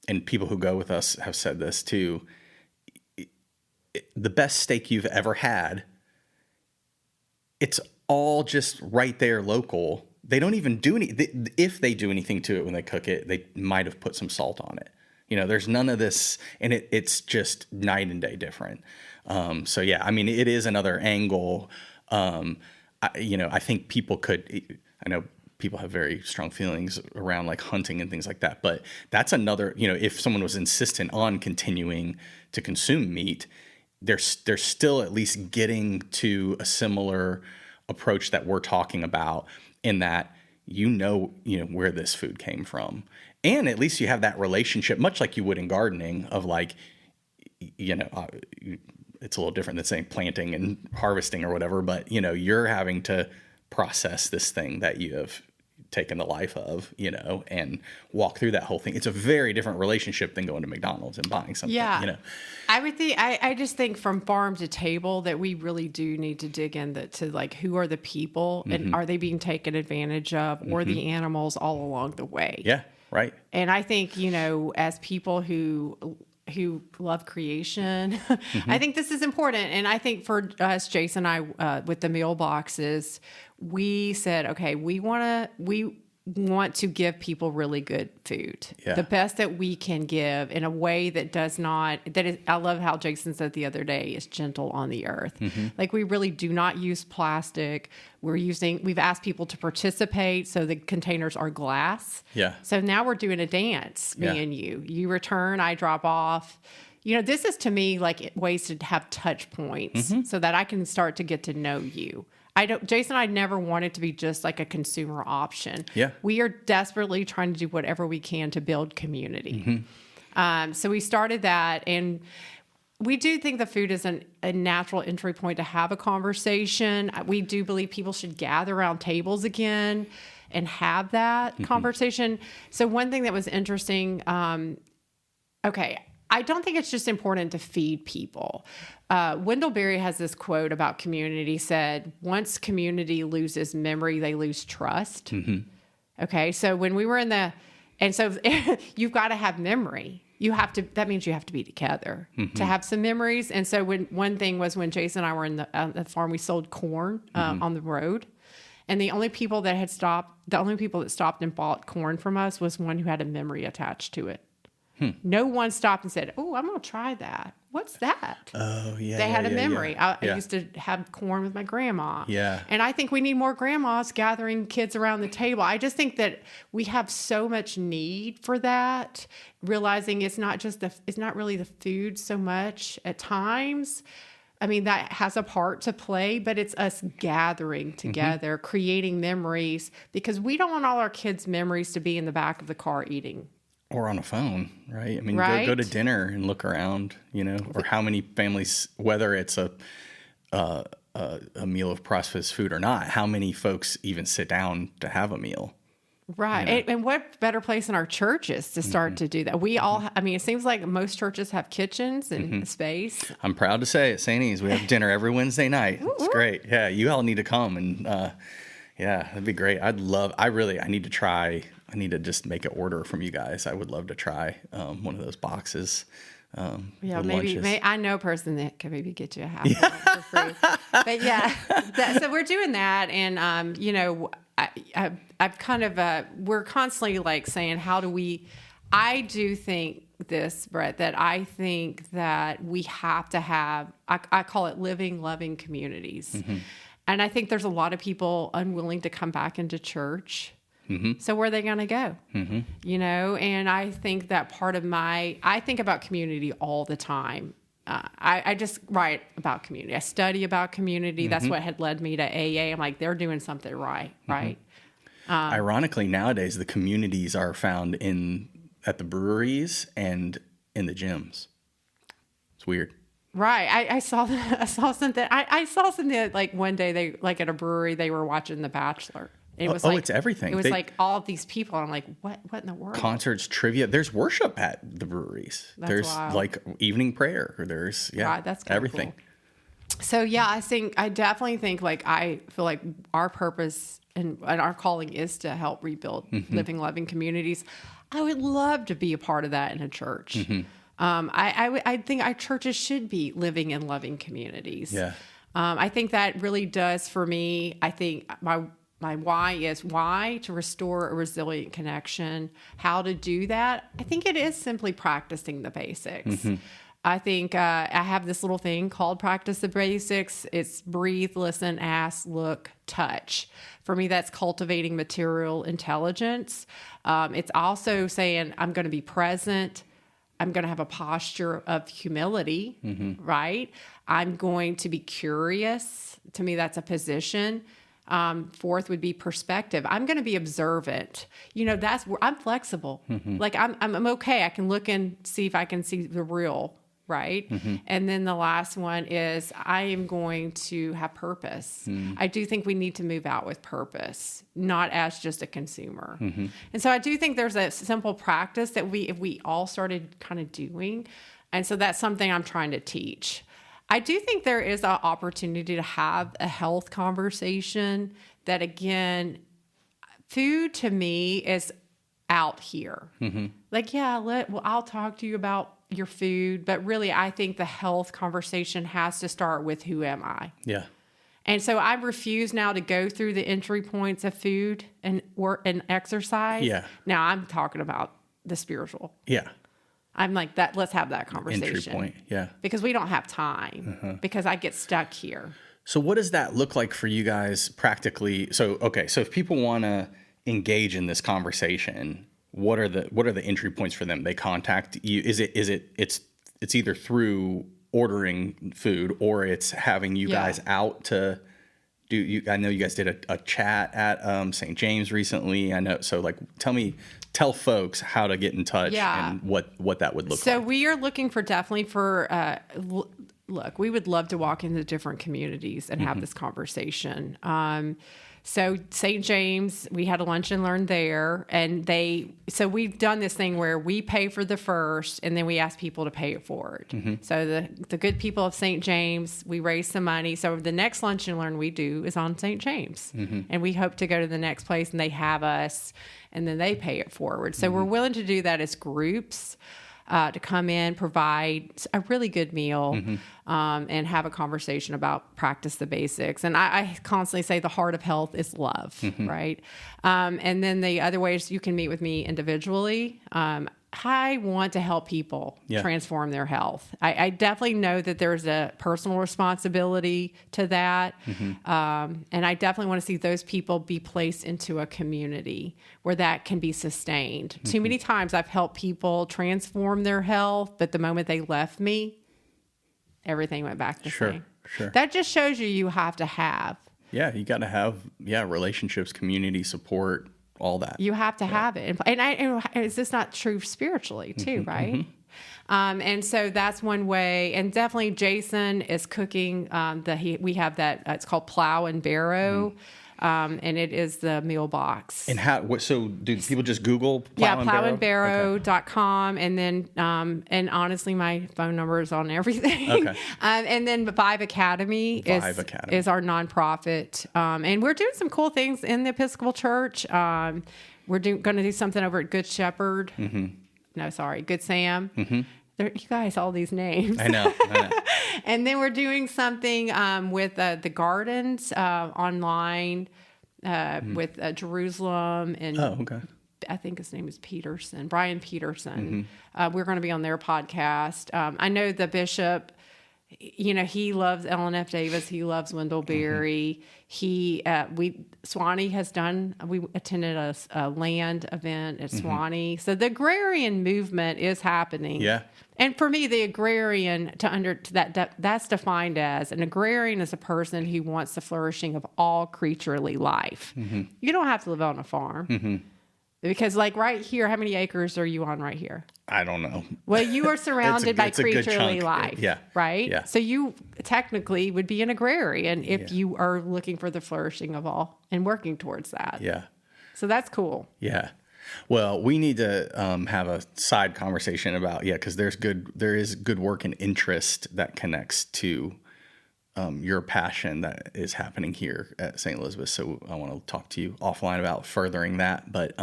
and people who go with us have said this too. The best steak you've ever had, it's all just right there local. They don't even do if they do anything to it when they cook it, they might have put some salt on it. There's none of this, and it's just night and day different. So yeah, it is another angle. I think people I know people have very strong feelings around like hunting and things like that, but that's another, if someone was insistent on continuing to consume meat, they're still at least getting to a similar approach that we're talking about, in that, where this food came from. And at least you have that relationship, much like you would in gardening, of like, it's a little different than saying planting and harvesting or whatever, but you're having to process this thing that you have taken the life of, and walk through that whole thing. It's a very different relationship than going to McDonald's and buying something. Yeah. I would think, I just think from farm to table that we really do need to dig into like, who are the people and are they being taken advantage of, or the animals all along the way? Yeah. Right. And I think, as people who love creation, I think this is important. And I think for us, Jason and I, with the meal boxes, we said, okay, we want to give people really good food, the best that we can give, in a way that does not, I love how Jason said the other day, is gentle on the earth. Like, we really do not use plastic. We've asked people to participate, so the containers are glass. Yeah. So now we're doing a dance, me and you return, I drop off. This is to me like ways to have touch points so that I can start to get to know you. Jason and I never wanted to be just like a consumer option. Yeah. We are desperately trying to do whatever we can to build community. So we started that, and we do think the food is a natural entry point to have a conversation. We do believe people should gather around tables again and have that conversation. So one thing that was interesting, I don't think it's just important to feed people. Wendell Berry has this quote about community, said, once community loses memory, they lose trust. Okay, so when we were so you've got to have memory. That means you have to be together to have some memories. And so one thing was when Jason and I were in the farm, we sold corn on the road. And the only people that stopped and bought corn from us was one who had a memory attached to it. No one stopped and said, "Oh, I'm going to try that. What's that?" Oh, yeah. They had a memory. I used to have corn with my grandma. Yeah. And I think we need more grandmas gathering kids around the table. I just think that we have so much need for that, realizing it's not really the food so much at times. That has a part to play, but it's us gathering together, creating memories, because we don't want all our kids' memories to be in the back of the car eating. Or on a phone, right? Go to dinner and look around, or how many families, whether it's a meal of processed food or not, how many folks even sit down to have a meal? Right. And what better place in our churches to start to do that? We all, it seems like most churches have kitchens and space. I'm proud to say at St. E's, we have dinner every Wednesday night. It's great. Yeah. You all need to come, and that'd be great. I need to try. I need to just make an order from you guys. I would love to try one of those boxes. Maybe I know a person that could maybe get you a half for free. But so we're doing that, and I've kind of we're constantly like saying, how do we? I do think this, Brett, that I think that we have to have. I call it living, loving communities, and I think there's a lot of people unwilling to come back into church. So where are they going to go? And I think that part of I think about community all the time. I just write about community. I study about community. That's what had led me to AA. I'm like, they're doing something right. Ironically, nowadays, the communities are found at the breweries and in the gyms. It's weird. Right. I saw something. I saw something like one day they like at a brewery, they were watching The Bachelor. It was it's everything. It was like all of these people. And I'm like, what in the world? Concerts, trivia. There's worship at the breweries. There's wild. Like evening prayer. There's right, that's everything. Cool. So yeah, I definitely think like I feel like our purpose and our calling is to help rebuild living, loving communities. I would love to be a part of that in a church. I think our churches should be living and loving communities. Yeah. I think that really does for me. I think my why is why to restore a resilient connection. How to do that? I think it is simply practicing the basics. I think I have this little thing called practice the basics. It's breathe, listen, ask, look, touch. For me, that's cultivating material intelligence. It's also saying I'm going to be present. I'm going to have a posture of humility, right? I'm going to be curious. To me, that's a position. Fourth would be perspective. I'm going to be observant. You know, that's where I'm flexible. Like I'm okay. I can look and see if I can see the real, right? And then the last one is I am going to have purpose. I do think we need to move out with purpose, not as just a consumer. And so I do think there's a simple practice that if we all started kind of doing, and so that's something I'm trying to teach. I do think there is an opportunity to have a health conversation that, again, food to me is out here. Like, yeah, I'll talk to you about your food, but really I think the health conversation has to start with who am I? Yeah. And so I refuse now to go through the entry points of food and work and exercise. Yeah. Now I'm talking about the spiritual. Yeah. I'm like that. Let's have that conversation. Entry point. Yeah. Because we don't have time because I get stuck here. So what does that look like for you guys practically? So, okay. So if people want to engage in this conversation, what are the entry points for them? They contact you. It's either through ordering food or it's having you guys out to do you. I know you guys did a chat at St. James recently. I know. So like, tell folks how to get in touch and what that would look like. So we are looking for look, we would love to walk into different communities and have this conversation. So St. James, we had a lunch and learn there, and so we've done this thing where we pay for the first, and then we ask people to pay it forward. So the good people of St. James, we raise some money. So the next lunch and learn we do is on St. James, and we hope to go to the next place, and they have us, and then they pay it forward. So we're willing to do that as groups. To come in, provide a really good meal, and have a conversation about practice the basics. And I constantly say the heart of health is love, right? And then the other ways you can meet with me individually. I want to help people transform their health. I definitely know that there's a personal responsibility to that. And I definitely want to see those people be placed into a community where that can be sustained. Too many times I've helped people transform their health, but the moment they left me, everything went back the same. Sure. That just shows you have to have. Yeah, you got to have relationships, community support, all that. You have to have it. And is this not true spiritually too, right? And so that's one way. And definitely Jason is cooking. We have that, it's called Plow and Barrow. And it is the meal box. And so do people just Google Plow and Barrow? plowandbarrow.com. And then, and honestly, my phone number is on everything. Okay. And then Vive Academy is our nonprofit. And we're doing some cool things in the Episcopal Church. We're going to do something over at Good Shepherd. Good Sam. You guys, all these names. I know. And then we're doing something with the gardens online with Jerusalem and I think his name is Brian Peterson. We're going to be on their podcast. I know the bishop, he loves Ellen F. Davis. He loves Wendell Berry. Swanee we attended a land event at Swanee. So the agrarian movement is happening. Yeah. And for me, the agrarian that's defined as an agrarian is a person who wants the flourishing of all creaturely life. You don't have to live on a farm. Because like right here, how many acres are you on right here? I don't know. Well, you are surrounded by creaturely life, right? Yeah. So you technically would be an agrarian if you are looking for the flourishing of all and working towards that. Yeah. So that's cool. Yeah. Well, we need to have a side conversation about because there is good work and interest that connects to your passion that is happening here at St. Elizabeth. So I want to talk to you offline about furthering that. But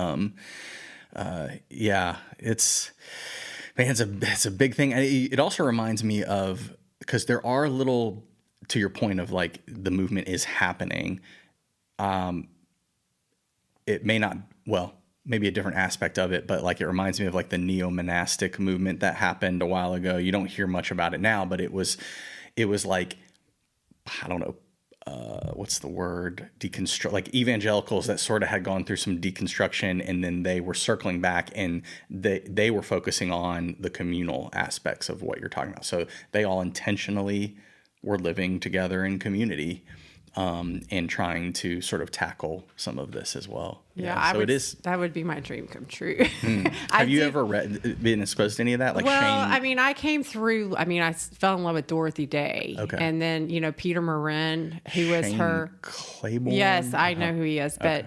yeah, it's a big thing. It also reminds me of, because there are little, to your point of like the movement is happening. It may not, well, maybe a different aspect of it, but like it reminds me of like the neo-monastic movement that happened a while ago. You don't hear much about it now, but it was like, I don't know, what's the word? Deconstruct, like evangelicals that sort of had gone through some deconstruction, and then they were circling back, and they were focusing on the communal aspects of what you're talking about. So they all intentionally were living together in community, and trying to sort of tackle some of this as well. Yeah, so it is. That would be my dream come true. Have you ever been exposed to any of that? Like, well, Shane? I mean, I came through. I mean, I fell in love with Dorothy Day, and then Peter Marin, who was her Claiborne. Yes, I know who he is, but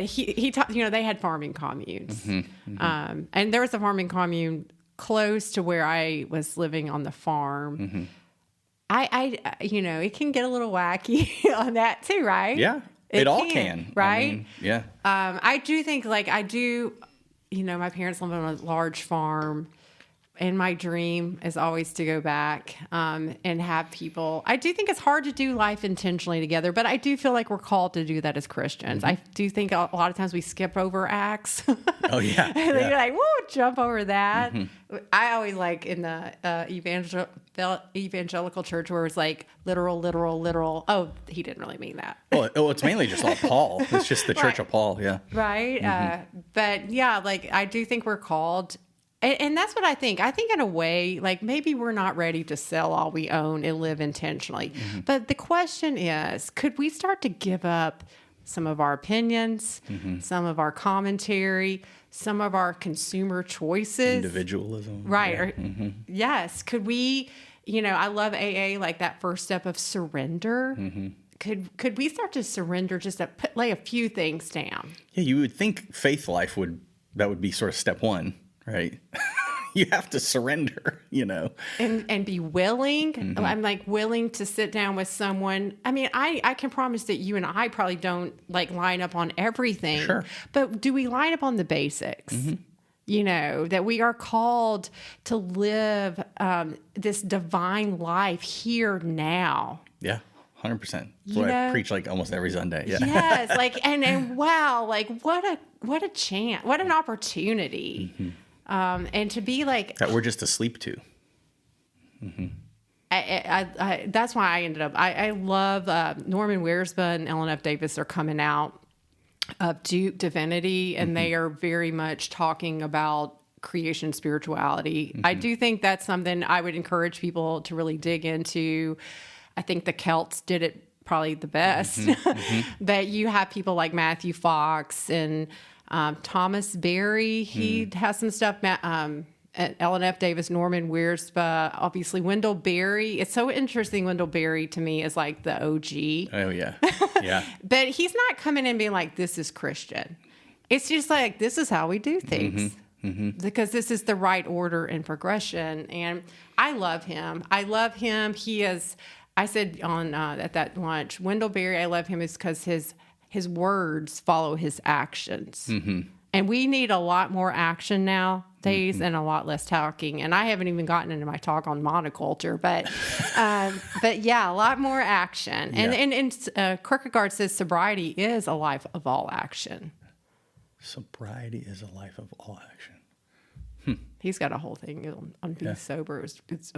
he taught. They had farming communes, and there was a farming commune close to where I was living on the farm. It can get a little wacky on that too, right? Yeah, it all can, right? I mean, yeah. I do think my parents live on a large farm, and my dream is always to go back and have people. I do think it's hard to do life intentionally together, but I do feel like we're called to do that as Christians. I do think a lot of times we skip over Acts. Oh, yeah. And you're like, whoa, jump over that. I always like in the evangelical church where it's like literal. Oh, he didn't really mean that. Well, it's mainly just all Paul. It's just the Church of Paul, yeah. Right? But yeah, I do think we're called. And that's what I think. I think in a way, maybe we're not ready to sell all we own and live intentionally. But the question is, could we start to give up some of our opinions, some of our commentary, some of our consumer choices? Individualism. Right. Yeah. Yes. Could we, I love AA, like that first step of surrender. Could we start to surrender, just to lay a few things down? Yeah, you would think faith life that would be sort of step one. Right. You have to surrender, And be willing. I'm willing to sit down with someone. I mean, I can promise that you and I probably don't line up on everything. Sure. But do we line up on the basics? That we are called to live this divine life here now. Yeah. 100%. That's what I preach almost every Sunday. Yeah. Yes. And wow, what a chance, what an opportunity. And to be that we're just asleep to. That's why I ended up. I love Norman Wiersbe and Ellen F. Davis are coming out of Divinity, and they are very much talking about creation spirituality. I do think that's something I would encourage people to really dig into. I think the Celts did it probably the best. But you have people like Matthew Fox and Thomas Berry, he has some stuff. Ellen F. Davis, Norman Wiersbe, obviously Wendell Berry. It's so interesting. Wendell Berry to me is like the OG. Oh yeah, yeah. But he's not coming in being like, "This is Christian." It's just like, this is how we do things because this is the right order and progression. And I love him. He is. I said on at that lunch, Wendell Berry. I love him is because his words follow his actions. And we need a lot more action nowadays and a lot less talking. And I haven't even gotten into my talk on monoculture, but yeah, a lot more action. And Kierkegaard says sobriety is a life of all action. Sobriety is a life of all action. He's got a whole thing on being sober. It's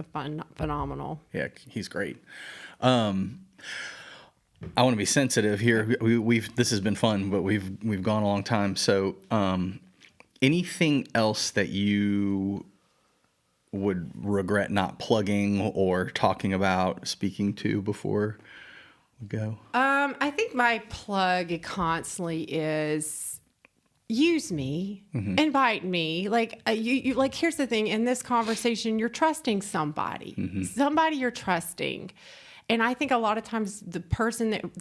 phenomenal. Yeah, he's great. I want to be sensitive here. This has been fun, but we've gone a long time. So, anything else that you would regret not plugging or talking about, speaking to before we go? I think my plug constantly is use me, invite me. You here's the thing. In this conversation, you're trusting somebody. Somebody you're trusting. And I think a lot of times the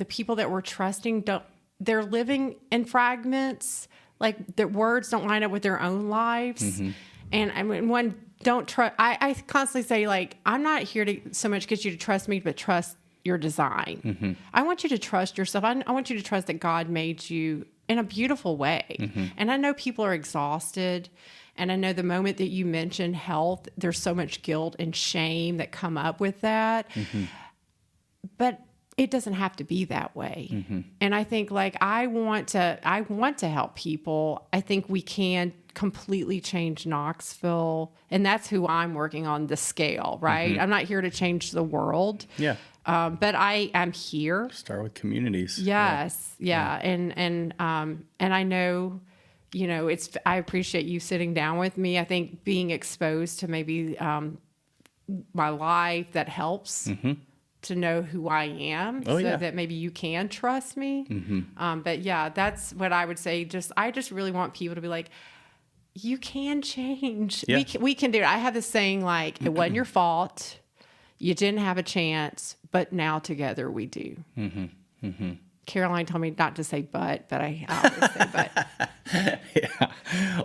people that we're trusting they're living in fragments. Their words don't line up with their own lives. And I mean, don't trust. I constantly say I'm not here to so much get you to trust me, but trust your design. I want you to trust yourself. I want you to trust that God made you in a beautiful way. And I know people are exhausted. And I know the moment that you mentioned health, there's so much guilt and shame that come up with that. But it doesn't have to be that way. And I think like I want to help people. I think we can completely change Knoxville, and that's who I'm working on the scale, right? I'm not here to change the world. Yeah. But I am here. Start with communities. Yes. Yeah. And I know, you know, I appreciate you sitting down with me. I think being exposed to maybe my life, that helps to know who I am, that maybe you can trust me. But yeah, that's what I would say. I just really want people to be like, you can change. Yeah. We can do it. I have this saying like, it wasn't your fault. You didn't have a chance, but now together we do. Caroline told me not to say but I always say but. Yeah.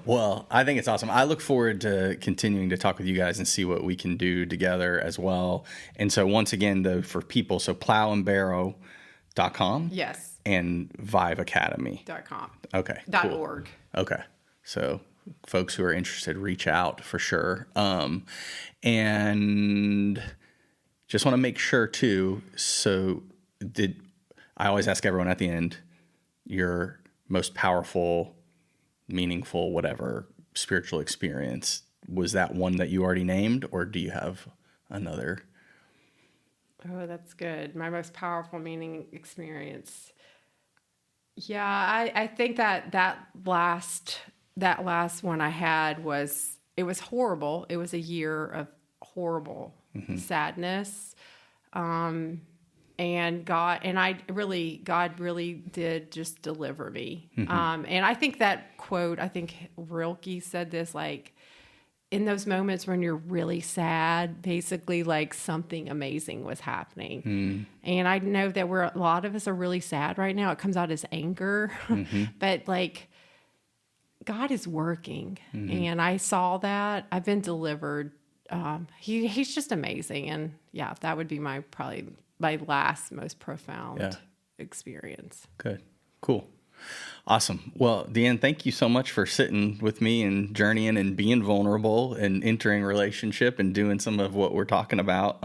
Well, I think it's awesome. I look forward to continuing to talk with you guys and see what we can do together as well. And so once again, though, for people, so plowandbarrow.com. Yes. And Vive Academy. .com. Okay. Cool. .org. Okay. So folks who are interested, reach out for sure. And just want to make sure too. So I always ask everyone at the end, your most powerful, meaningful, whatever spiritual experience, was that one that you already named, or do you have another? Oh, that's good. My most powerful meaning experience. Yeah, I think that last one I had was horrible. It was a year of horrible sadness. And God really did just deliver me. And I think that quote, I think Rilke said this, like, in those moments when you're really sad, basically like something amazing was happening. And I know that a lot of us are really sad right now. It comes out as anger, but like God is working. And I saw that. I've been delivered. He's just amazing. And yeah, that would be probably my last most profound experience. Good. Cool. Awesome. Well, DeeAnn, thank you so much for sitting with me and journeying and being vulnerable and entering relationship and doing some of what we're talking about.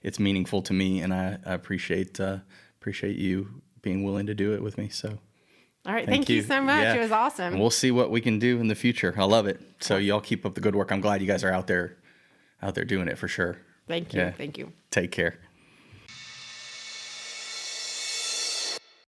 It's meaningful to me, and I appreciate you being willing to do it with me. So, all right. Thank you so much. Yeah. It was awesome. And we'll see what we can do in the future. I love it. So y'all keep up the good work. I'm glad you guys are out there doing it for sure. Thank you. Yeah. Thank you. Take care.